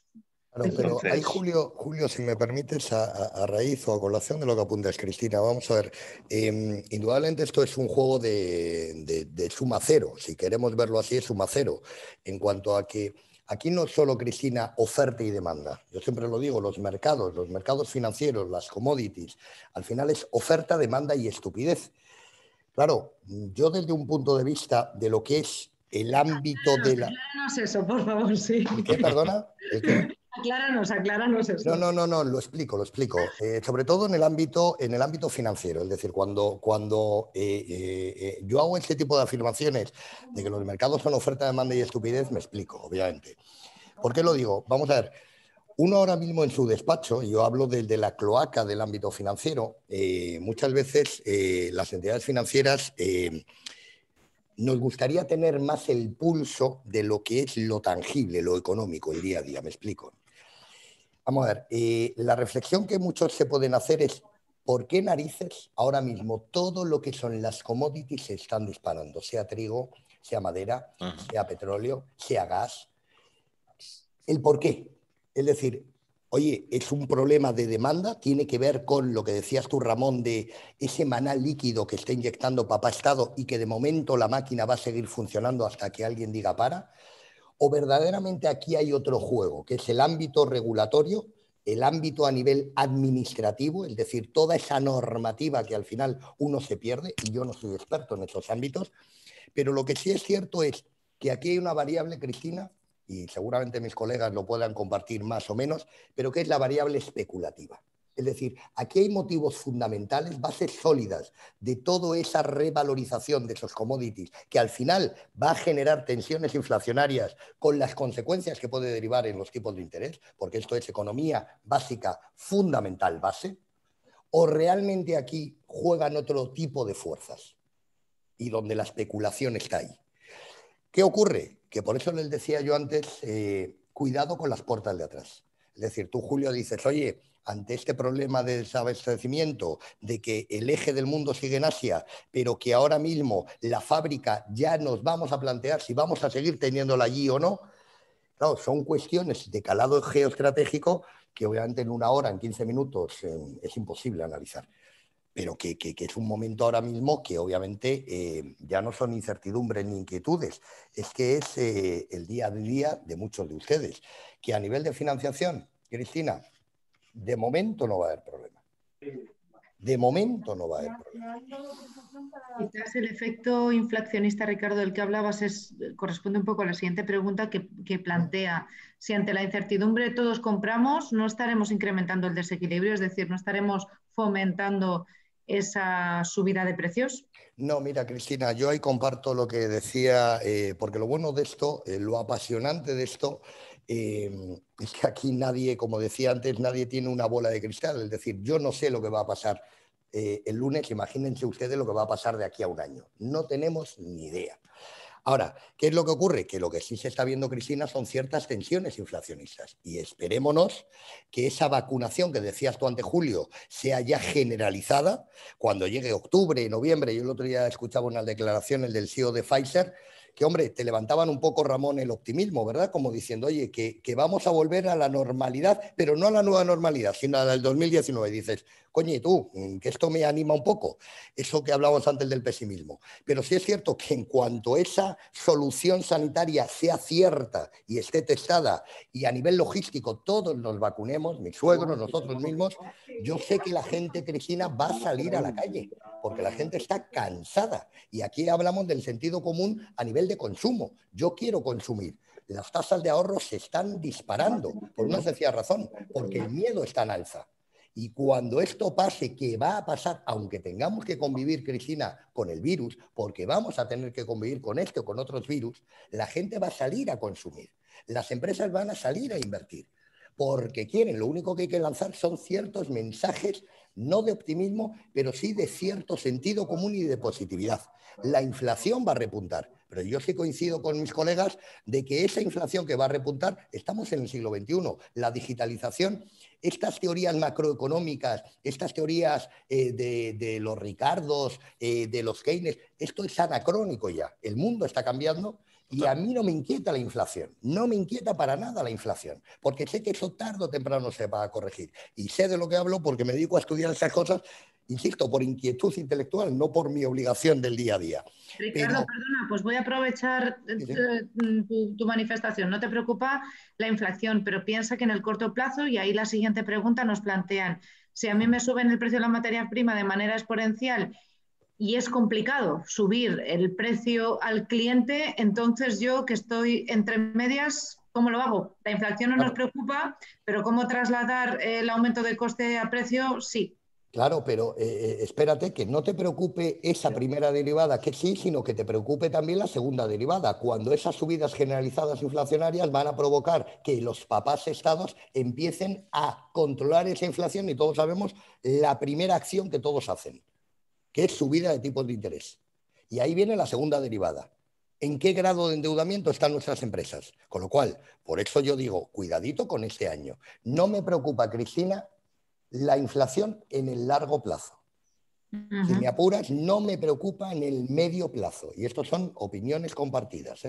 Claro, pero hay, Julio, si me permites, a raíz o a colación de lo que apuntas, Cristina, vamos a ver, indudablemente esto es un juego de suma cero, si queremos verlo así, es suma cero, en cuanto a que aquí no es solo, Cristina, oferta y demanda. Yo siempre lo digo, los mercados financieros, las commodities, al final es oferta, demanda y estupidez. Claro, yo desde un punto de vista de lo que es el ámbito de la... Acláranos eso, por favor, sí. ¿El qué, perdona? ¿El qué? Acláranos eso. No, lo explico. Sobre todo en el ámbito financiero. Es decir, cuando yo hago este tipo de afirmaciones de que los mercados son oferta, demanda y estupidez, me explico, obviamente. ¿Por qué lo digo? Vamos a ver. Uno ahora mismo en su despacho, yo hablo de la cloaca del ámbito financiero, muchas veces las entidades financieras nos gustaría tener más el pulso de lo que es lo tangible, lo económico, el día a día, me explico. Vamos a ver, la reflexión que muchos se pueden hacer es ¿por qué narices ahora mismo todo lo que son las commodities se están disparando? Sea trigo, sea madera, sea petróleo, sea gas. ¿El por qué? Es decir, oye, es un problema de demanda, tiene que ver con lo que decías tú, Ramón, de ese maná líquido que está inyectando papá Estado y que de momento la máquina va a seguir funcionando hasta que alguien diga para. ¿O verdaderamente aquí hay otro juego, que es el ámbito regulatorio, el ámbito a nivel administrativo, es decir, toda esa normativa que al final uno se pierde, y yo no soy experto en esos ámbitos, pero lo que sí es cierto es que aquí hay una variable, Cristina, y seguramente mis colegas lo puedan compartir más o menos, pero que es la variable especulativa. Es decir, aquí hay motivos fundamentales, bases sólidas de toda esa revalorización de esos commodities que al final va a generar tensiones inflacionarias con las consecuencias que puede derivar en los tipos de interés, porque esto es economía básica, fundamental, base, o realmente aquí juegan otro tipo de fuerzas y donde la especulación está ahí. ¿Qué ocurre? Que por eso les decía yo antes, cuidado con las puertas de atrás. Es decir, tú, Julio, dices, oye, ante este problema de desabastecimiento, de que el eje del mundo sigue en Asia, pero que ahora mismo la fábrica ya nos vamos a plantear si vamos a seguir teniéndola allí o no. Claro, son cuestiones de calado geoestratégico que obviamente en 1 hora, en 15 minutos, es imposible analizar. Pero que es un momento ahora mismo que obviamente ya no son incertidumbres ni inquietudes, es que es el día a día de muchos de ustedes, que a nivel de financiación, Cristina, de momento no va a haber problema. De momento no va a haber problema. Quizás el efecto inflacionista, Ricardo, del que hablabas, corresponde un poco a la siguiente pregunta que plantea. Si ante la incertidumbre todos compramos, no estaremos incrementando el desequilibrio, es decir, no estaremos fomentando esa subida de precios. No, mira, Cristina, yo ahí comparto lo que decía, porque lo bueno de esto, lo apasionante de esto, es que aquí nadie, como decía antes, nadie tiene una bola de cristal. Es decir, yo no sé lo que va a pasar el lunes, imagínense ustedes lo que va a pasar de aquí a 1 año. No tenemos ni idea. Ahora, ¿qué es lo que ocurre? Que lo que sí se está viendo, Cristina, son ciertas tensiones inflacionistas. Y esperémonos que esa vacunación que decías tú ante Julio sea ya generalizada cuando llegue octubre, noviembre. Yo el otro día escuchaba unas declaraciones del CEO de Pfizer que, hombre, te levantaban un poco, Ramón, el optimismo, ¿verdad? Como diciendo, oye, que vamos a volver a la normalidad, pero no a la nueva normalidad, sino a la del 2019. Y dices, coño, ¿y tú? Que esto me anima un poco, eso que hablábamos antes del pesimismo. Pero sí es cierto que en cuanto esa solución sanitaria sea cierta y esté testada y a nivel logístico todos nos vacunemos, mis suegros, nosotros mismos, yo sé que la gente, Cristina, va a salir a la calle, porque la gente está cansada. Y aquí hablamos del sentido común a nivel de consumo. Yo quiero consumir. Las tasas de ahorro se están disparando por una sencilla razón, porque el miedo está en alza. Y cuando esto pase, que va a pasar, aunque tengamos que convivir, Cristina, con el virus, porque vamos a tener que convivir con este o con otros virus, la gente va a salir a consumir. Las empresas van a salir a invertir, porque quieren. Lo único que hay que lanzar son ciertos mensajes, no de optimismo, pero sí de cierto sentido común y de positividad. La inflación va a repuntar, pero yo sí coincido con mis colegas de que esa inflación que va a repuntar, estamos en el siglo XXI. La digitalización, estas teorías macroeconómicas, estas teorías de los Ricardos, de los Keynes, esto es anacrónico ya. El mundo está cambiando. Y a mí no me inquieta la inflación, no me inquieta para nada la inflación, porque sé que eso tarde o temprano se va a corregir. Y sé de lo que hablo porque me dedico a estudiar esas cosas, insisto, por inquietud intelectual, no por mi obligación del día a día. Ricardo, perdona, pues voy a aprovechar tu manifestación. No te preocupa la inflación, pero piensa que en el corto plazo, y ahí la siguiente pregunta nos plantean, si a mí me suben el precio de la materia prima de manera exponencial y es complicado subir el precio al cliente, entonces yo que estoy entre medias, ¿cómo lo hago? La inflación no nos preocupa, pero ¿cómo trasladar el aumento de coste a precio? Sí. Claro, pero espérate, que no te preocupe esa primera derivada, que sí, sino que te preocupe también la segunda derivada, cuando esas subidas generalizadas inflacionarias van a provocar que los papás estados empiecen a controlar esa inflación y todos sabemos la primera acción que todos hacen, que es subida de tipos de interés. Y ahí viene la segunda derivada. ¿En qué grado de endeudamiento están nuestras empresas? Con lo cual, por eso yo digo, cuidadito con este año. No me preocupa, Cristina, la inflación en el largo plazo. Si me apuras, no me preocupa en el medio plazo. Y esto son opiniones compartidas,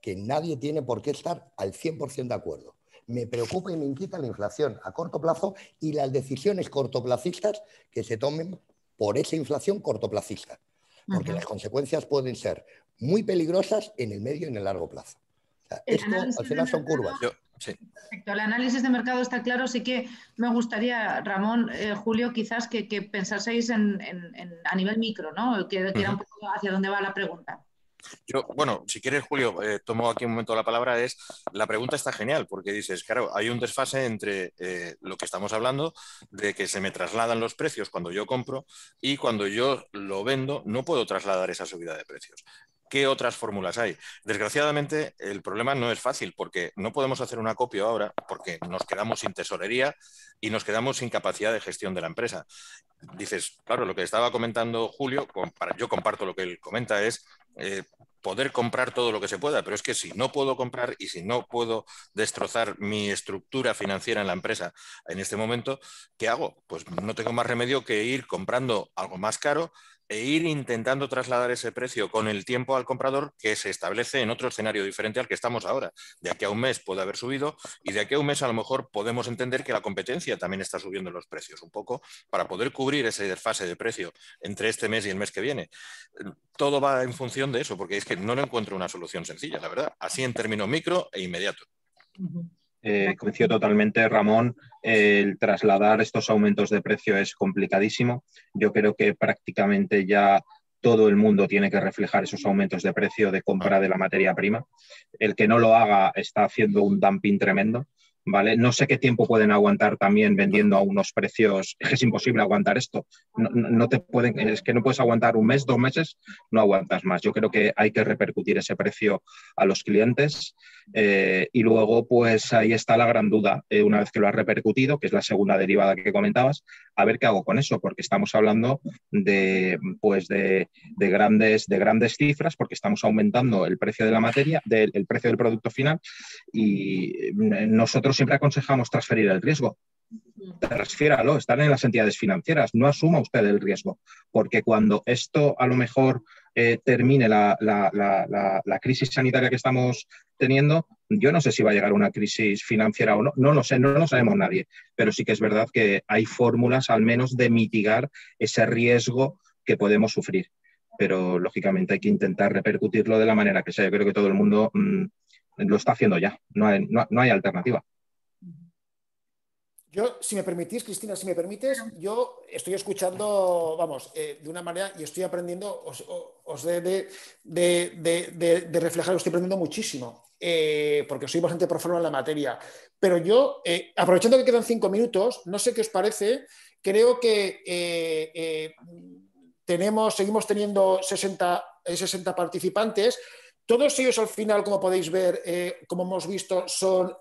que nadie tiene por qué estar al 100% de acuerdo. Me preocupa y me inquieta la inflación a corto plazo y las decisiones cortoplacistas que se tomen por esa inflación cortoplacista. Porque las consecuencias pueden ser muy peligrosas en el medio y en el largo plazo. O sea, esto al final son curvas. Sí. Perfecto. El análisis de mercado está claro. Sí que me gustaría, Ramón, Julio, quizás que pensaseis a nivel micro, ¿no? Que era un poco hacia dónde va la pregunta. Yo, bueno, si quieres, Julio, tomo aquí un momento la palabra. La pregunta está genial, porque dices, claro, hay un desfase entre lo que estamos hablando, de que se me trasladan los precios cuando yo compro, y cuando yo lo vendo no puedo trasladar esa subida de precios. ¿Qué otras fórmulas hay? Desgraciadamente, el problema no es fácil, porque no podemos hacer un acopio ahora, porque nos quedamos sin tesorería y nos quedamos sin capacidad de gestión de la empresa. Dices, claro, lo que estaba comentando Julio, yo comparto lo que él comenta, es poder comprar todo lo que se pueda, pero es que si no puedo comprar y si no puedo destrozar mi estructura financiera en la empresa en este momento, ¿qué hago? Pues no tengo más remedio que ir comprando algo más caro e ir intentando trasladar ese precio con el tiempo al comprador, que se establece en otro escenario diferente al que estamos ahora. De aquí a un mes puede haber subido y de aquí a un mes a lo mejor podemos entender que la competencia también está subiendo los precios un poco para poder cubrir ese desfase de precio entre este mes y el mes que viene. Todo va en función de eso, porque es que no le encuentro una solución sencilla, la verdad. Así en términos micro e inmediato. Coincido totalmente, Ramón. El trasladar estos aumentos de precio es complicadísimo. Yo creo que prácticamente ya todo el mundo tiene que reflejar esos aumentos de precio de compra de la materia prima. El que no lo haga está haciendo un dumping tremendo, ¿vale? No sé qué tiempo pueden aguantar también vendiendo a unos precios. Es imposible aguantar esto. No te pueden, es que no puedes aguantar un mes, 2 meses, no aguantas más. Yo creo que hay que repercutir ese precio a los clientes. Y luego, pues ahí está la gran duda. Una vez que lo has repercutido, que es la segunda derivada que comentabas, a ver qué hago con eso, porque estamos hablando de grandes cifras, porque estamos aumentando el precio de la materia, el precio del producto final, y nosotros siempre aconsejamos transferir el riesgo. Transfiéralo, están en las entidades financieras, no asuma usted el riesgo, porque cuando esto a lo mejor termine la crisis sanitaria que estamos teniendo, yo no sé si va a llegar una crisis financiera o no, no lo sé, no lo sabemos nadie, pero sí que es verdad que hay fórmulas al menos de mitigar ese riesgo que podemos sufrir, pero lógicamente hay que intentar repercutirlo de la manera que sea. Yo creo que todo el mundo lo está haciendo ya, no hay alternativa. Yo, si me permitís, Cristina, si me permites, yo estoy escuchando, vamos, de una manera y estoy aprendiendo, os de reflejar, estoy aprendiendo muchísimo, porque soy bastante profundo en la materia. Pero yo, aprovechando que quedan 5 minutos, no sé qué os parece, creo que seguimos teniendo 60 participantes. Todos ellos al final, como podéis ver, como hemos visto, son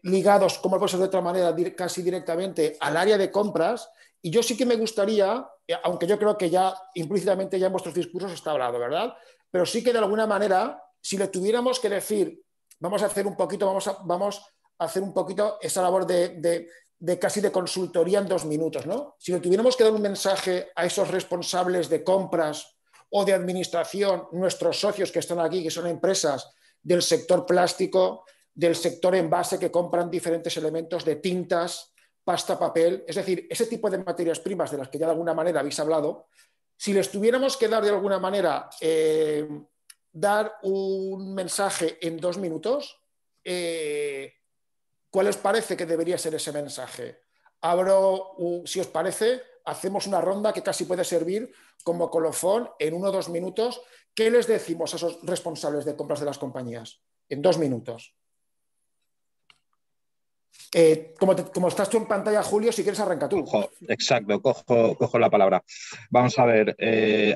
ligados, como puede ser de otra manera, casi directamente al área de compras. Y yo sí que me gustaría, aunque yo creo que ya implícitamente ya en vuestros discursos está hablado, ¿verdad? Pero sí que de alguna manera, si le tuviéramos que decir, vamos a hacer un poquito esa labor de casi de consultoría en 2 minutos, ¿no? Si le tuviéramos que dar un mensaje a esos responsables de compras o de administración, nuestros socios que están aquí, que son empresas del sector plástico, del sector envase, que compran diferentes elementos de tintas, pasta, papel, es decir, ese tipo de materias primas de las que ya de alguna manera habéis hablado, si les tuviéramos que dar de alguna manera, dar un mensaje en 2 minutos, ¿cuál os parece que debería ser ese mensaje? Si os parece, hacemos una ronda que casi puede servir como colofón en 1 o 2 minutos. ¿Qué les decimos a esos responsables de compras de las compañías? En 2 minutos. Como estás tú en pantalla, Julio, si quieres arranca tú. Exacto, cojo la palabra. Vamos a ver,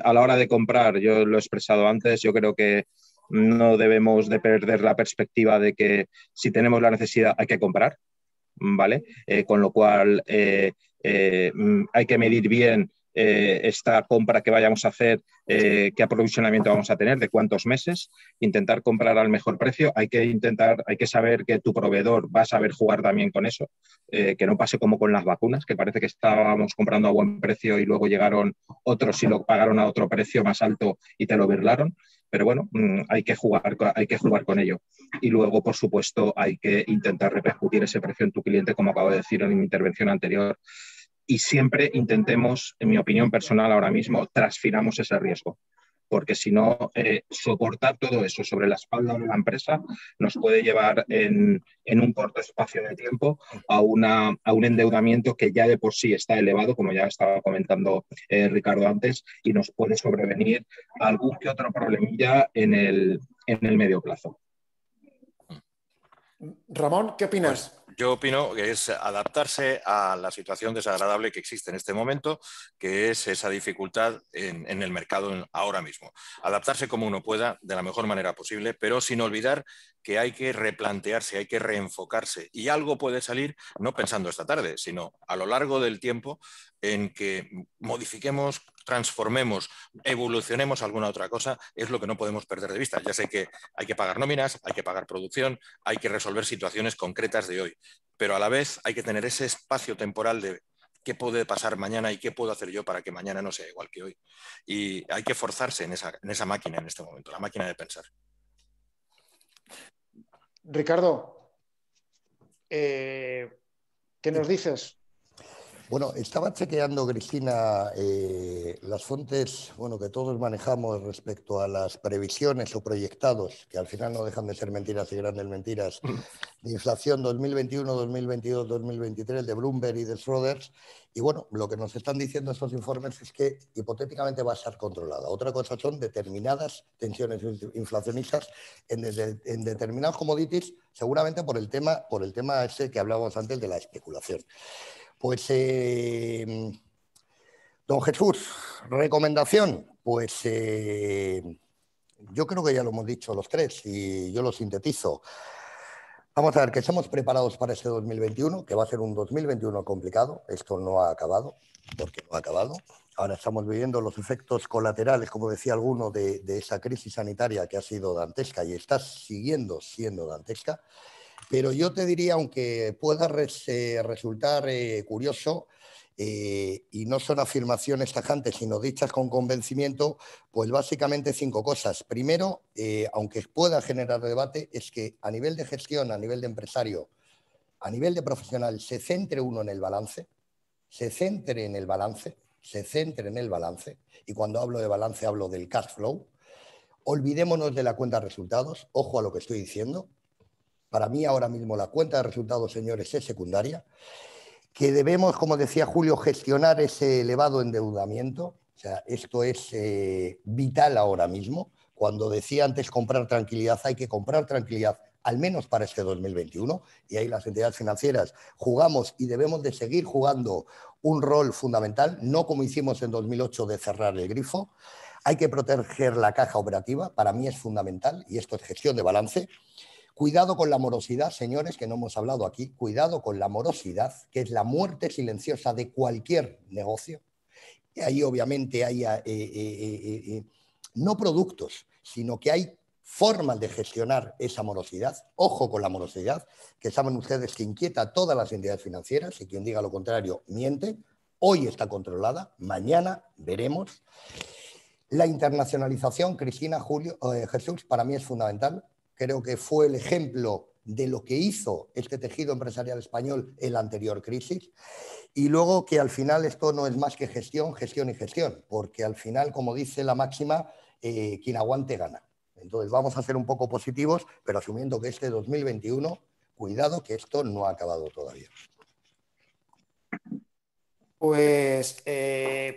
a la hora de comprar, yo lo he expresado antes, yo creo que no debemos de perder la perspectiva de que si tenemos la necesidad hay que comprar, ¿vale? Con lo cual hay que medir bien esta compra que vayamos a hacer, qué aprovisionamiento vamos a tener, de cuántos meses, intentar comprar al mejor precio. Hay que saber que tu proveedor va a saber jugar también con eso, que no pase como con las vacunas, que parece que estábamos comprando a buen precio y luego llegaron otros y lo pagaron a otro precio más alto y te lo birlaron. Pero bueno, hay que jugar con ello. Y luego, por supuesto, hay que intentar repercutir ese precio en tu cliente, como acabo de decir en mi intervención anterior. Y siempre intentemos, en mi opinión personal ahora mismo, transfiramos ese riesgo. porque si no, soportar todo eso sobre la espalda de la empresa nos puede llevar en un corto espacio de tiempo a un endeudamiento que ya de por sí está elevado, como ya estaba comentando Ricardo antes, y nos puede sobrevenir algún que otro problemilla en el medio plazo. Ramón, ¿qué opinas? Pues yo opino que es adaptarse a la situación desagradable que existe en este momento, que es esa dificultad en el mercado ahora mismo. Adaptarse como uno pueda, de la mejor manera posible, pero sin olvidar que hay que replantearse, hay que reenfocarse. Y algo puede salir, no pensando esta tarde, sino a lo largo del tiempo, en que modifiquemos, transformemos, evolucionemos alguna otra cosa, es lo que no podemos perder de vista. Ya sé que hay que pagar nóminas, hay que pagar producción, hay que resolver situaciones concretas de hoy, pero a la vez hay que tener ese espacio temporal de qué puede pasar mañana y qué puedo hacer yo para que mañana no sea igual que hoy. Y hay que forzarse en esa máquina en este momento, la máquina de pensar. Ricardo, ¿qué nos dices? Bueno, estaba chequeando, Cristina, las fuentes que todos manejamos respecto a las previsiones o proyectados, que al final no dejan de ser mentiras y grandes mentiras, de inflación 2021, 2022, 2023, de Bloomberg y de Schroders. Y bueno, lo que nos están diciendo estos informes es que hipotéticamente va a estar controlada. Otra cosa son determinadas tensiones inflacionistas en determinados commodities, seguramente por el tema ese que hablábamos antes de la especulación. Pues, don Jesús, recomendación, pues yo creo que ya lo hemos dicho los tres y yo lo sintetizo. Vamos a ver, que estamos preparados para este 2021, que va a ser un 2021 complicado. Esto no ha acabado, porque no ha acabado. Ahora estamos viviendo los efectos colaterales, como decía alguno, de esa crisis sanitaria que ha sido dantesca y está siguiendo siendo dantesca. Pero yo te diría, aunque pueda resultar curioso, y no son afirmaciones tajantes, sino dichas con convencimiento, pues básicamente 5 cosas. Primero, aunque pueda generar debate, es que a nivel de gestión, a nivel de empresario, a nivel de profesional, se centre uno en el balance, se centre en el balance, y cuando hablo de balance hablo del cash flow. Olvidémonos de la cuenta de resultados, ojo a lo que estoy diciendo. Para mí ahora mismo la cuenta de resultados, señores, es secundaria, que debemos, como decía Julio, gestionar ese elevado endeudamiento. O sea, esto es vital ahora mismo. Cuando decía antes comprar tranquilidad, hay que comprar tranquilidad, al menos para este 2021, y ahí las entidades financieras jugamos y debemos de seguir jugando un rol fundamental, no como hicimos en 2008 de cerrar el grifo. Hay que proteger la caja operativa, para mí es fundamental, y esto es gestión de balance. Cuidado con la morosidad, señores, que no hemos hablado aquí. Cuidado con la morosidad, que es la muerte silenciosa de cualquier negocio. Y ahí obviamente hay no productos, sino que hay formas de gestionar esa morosidad. Ojo con la morosidad, que saben ustedes que inquieta a todas las entidades financieras, y quien diga lo contrario miente. Hoy está controlada, mañana veremos. La internacionalización, Cristina, Julio, Jesús, para mí es fundamental. Creo que fue el ejemplo de lo que hizo este tejido empresarial español en la anterior crisis. Y luego que al final esto no es más que gestión, gestión y gestión, porque al final, como dice la máxima, quien aguante gana. Entonces vamos a ser un poco positivos, pero asumiendo que este 2021, cuidado que esto no ha acabado todavía. Pues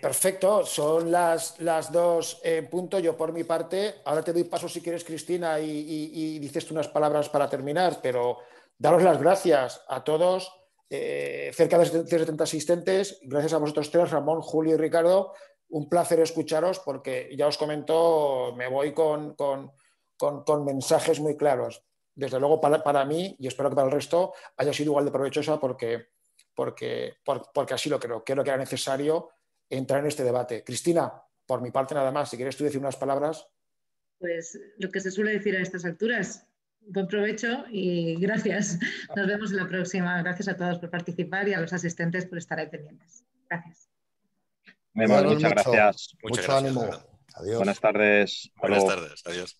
perfecto, son las 2 en punto. Yo por mi parte, ahora te doy paso si quieres, Cristina, y dices tú unas palabras para terminar, pero daros las gracias a todos, cerca de 70 asistentes, gracias a vosotros tres, Ramón, Julio y Ricardo. Un placer escucharos porque ya os comento, me voy con mensajes muy claros. Desde luego para mí, y espero que para el resto, haya sido igual de provechosa porque así lo creo. Creo que era necesario entrar en este debate. Cristina, por mi parte nada más, si quieres tú decir unas palabras. Pues lo que se suele decir a estas alturas, buen provecho y gracias. Nos vemos en la próxima. Gracias a todos por participar y a los asistentes por estar ahí pendientes. Gracias. Muchas gracias. Mucho ánimo. Adiós. Buenas tardes. Buenas tardes. Adiós.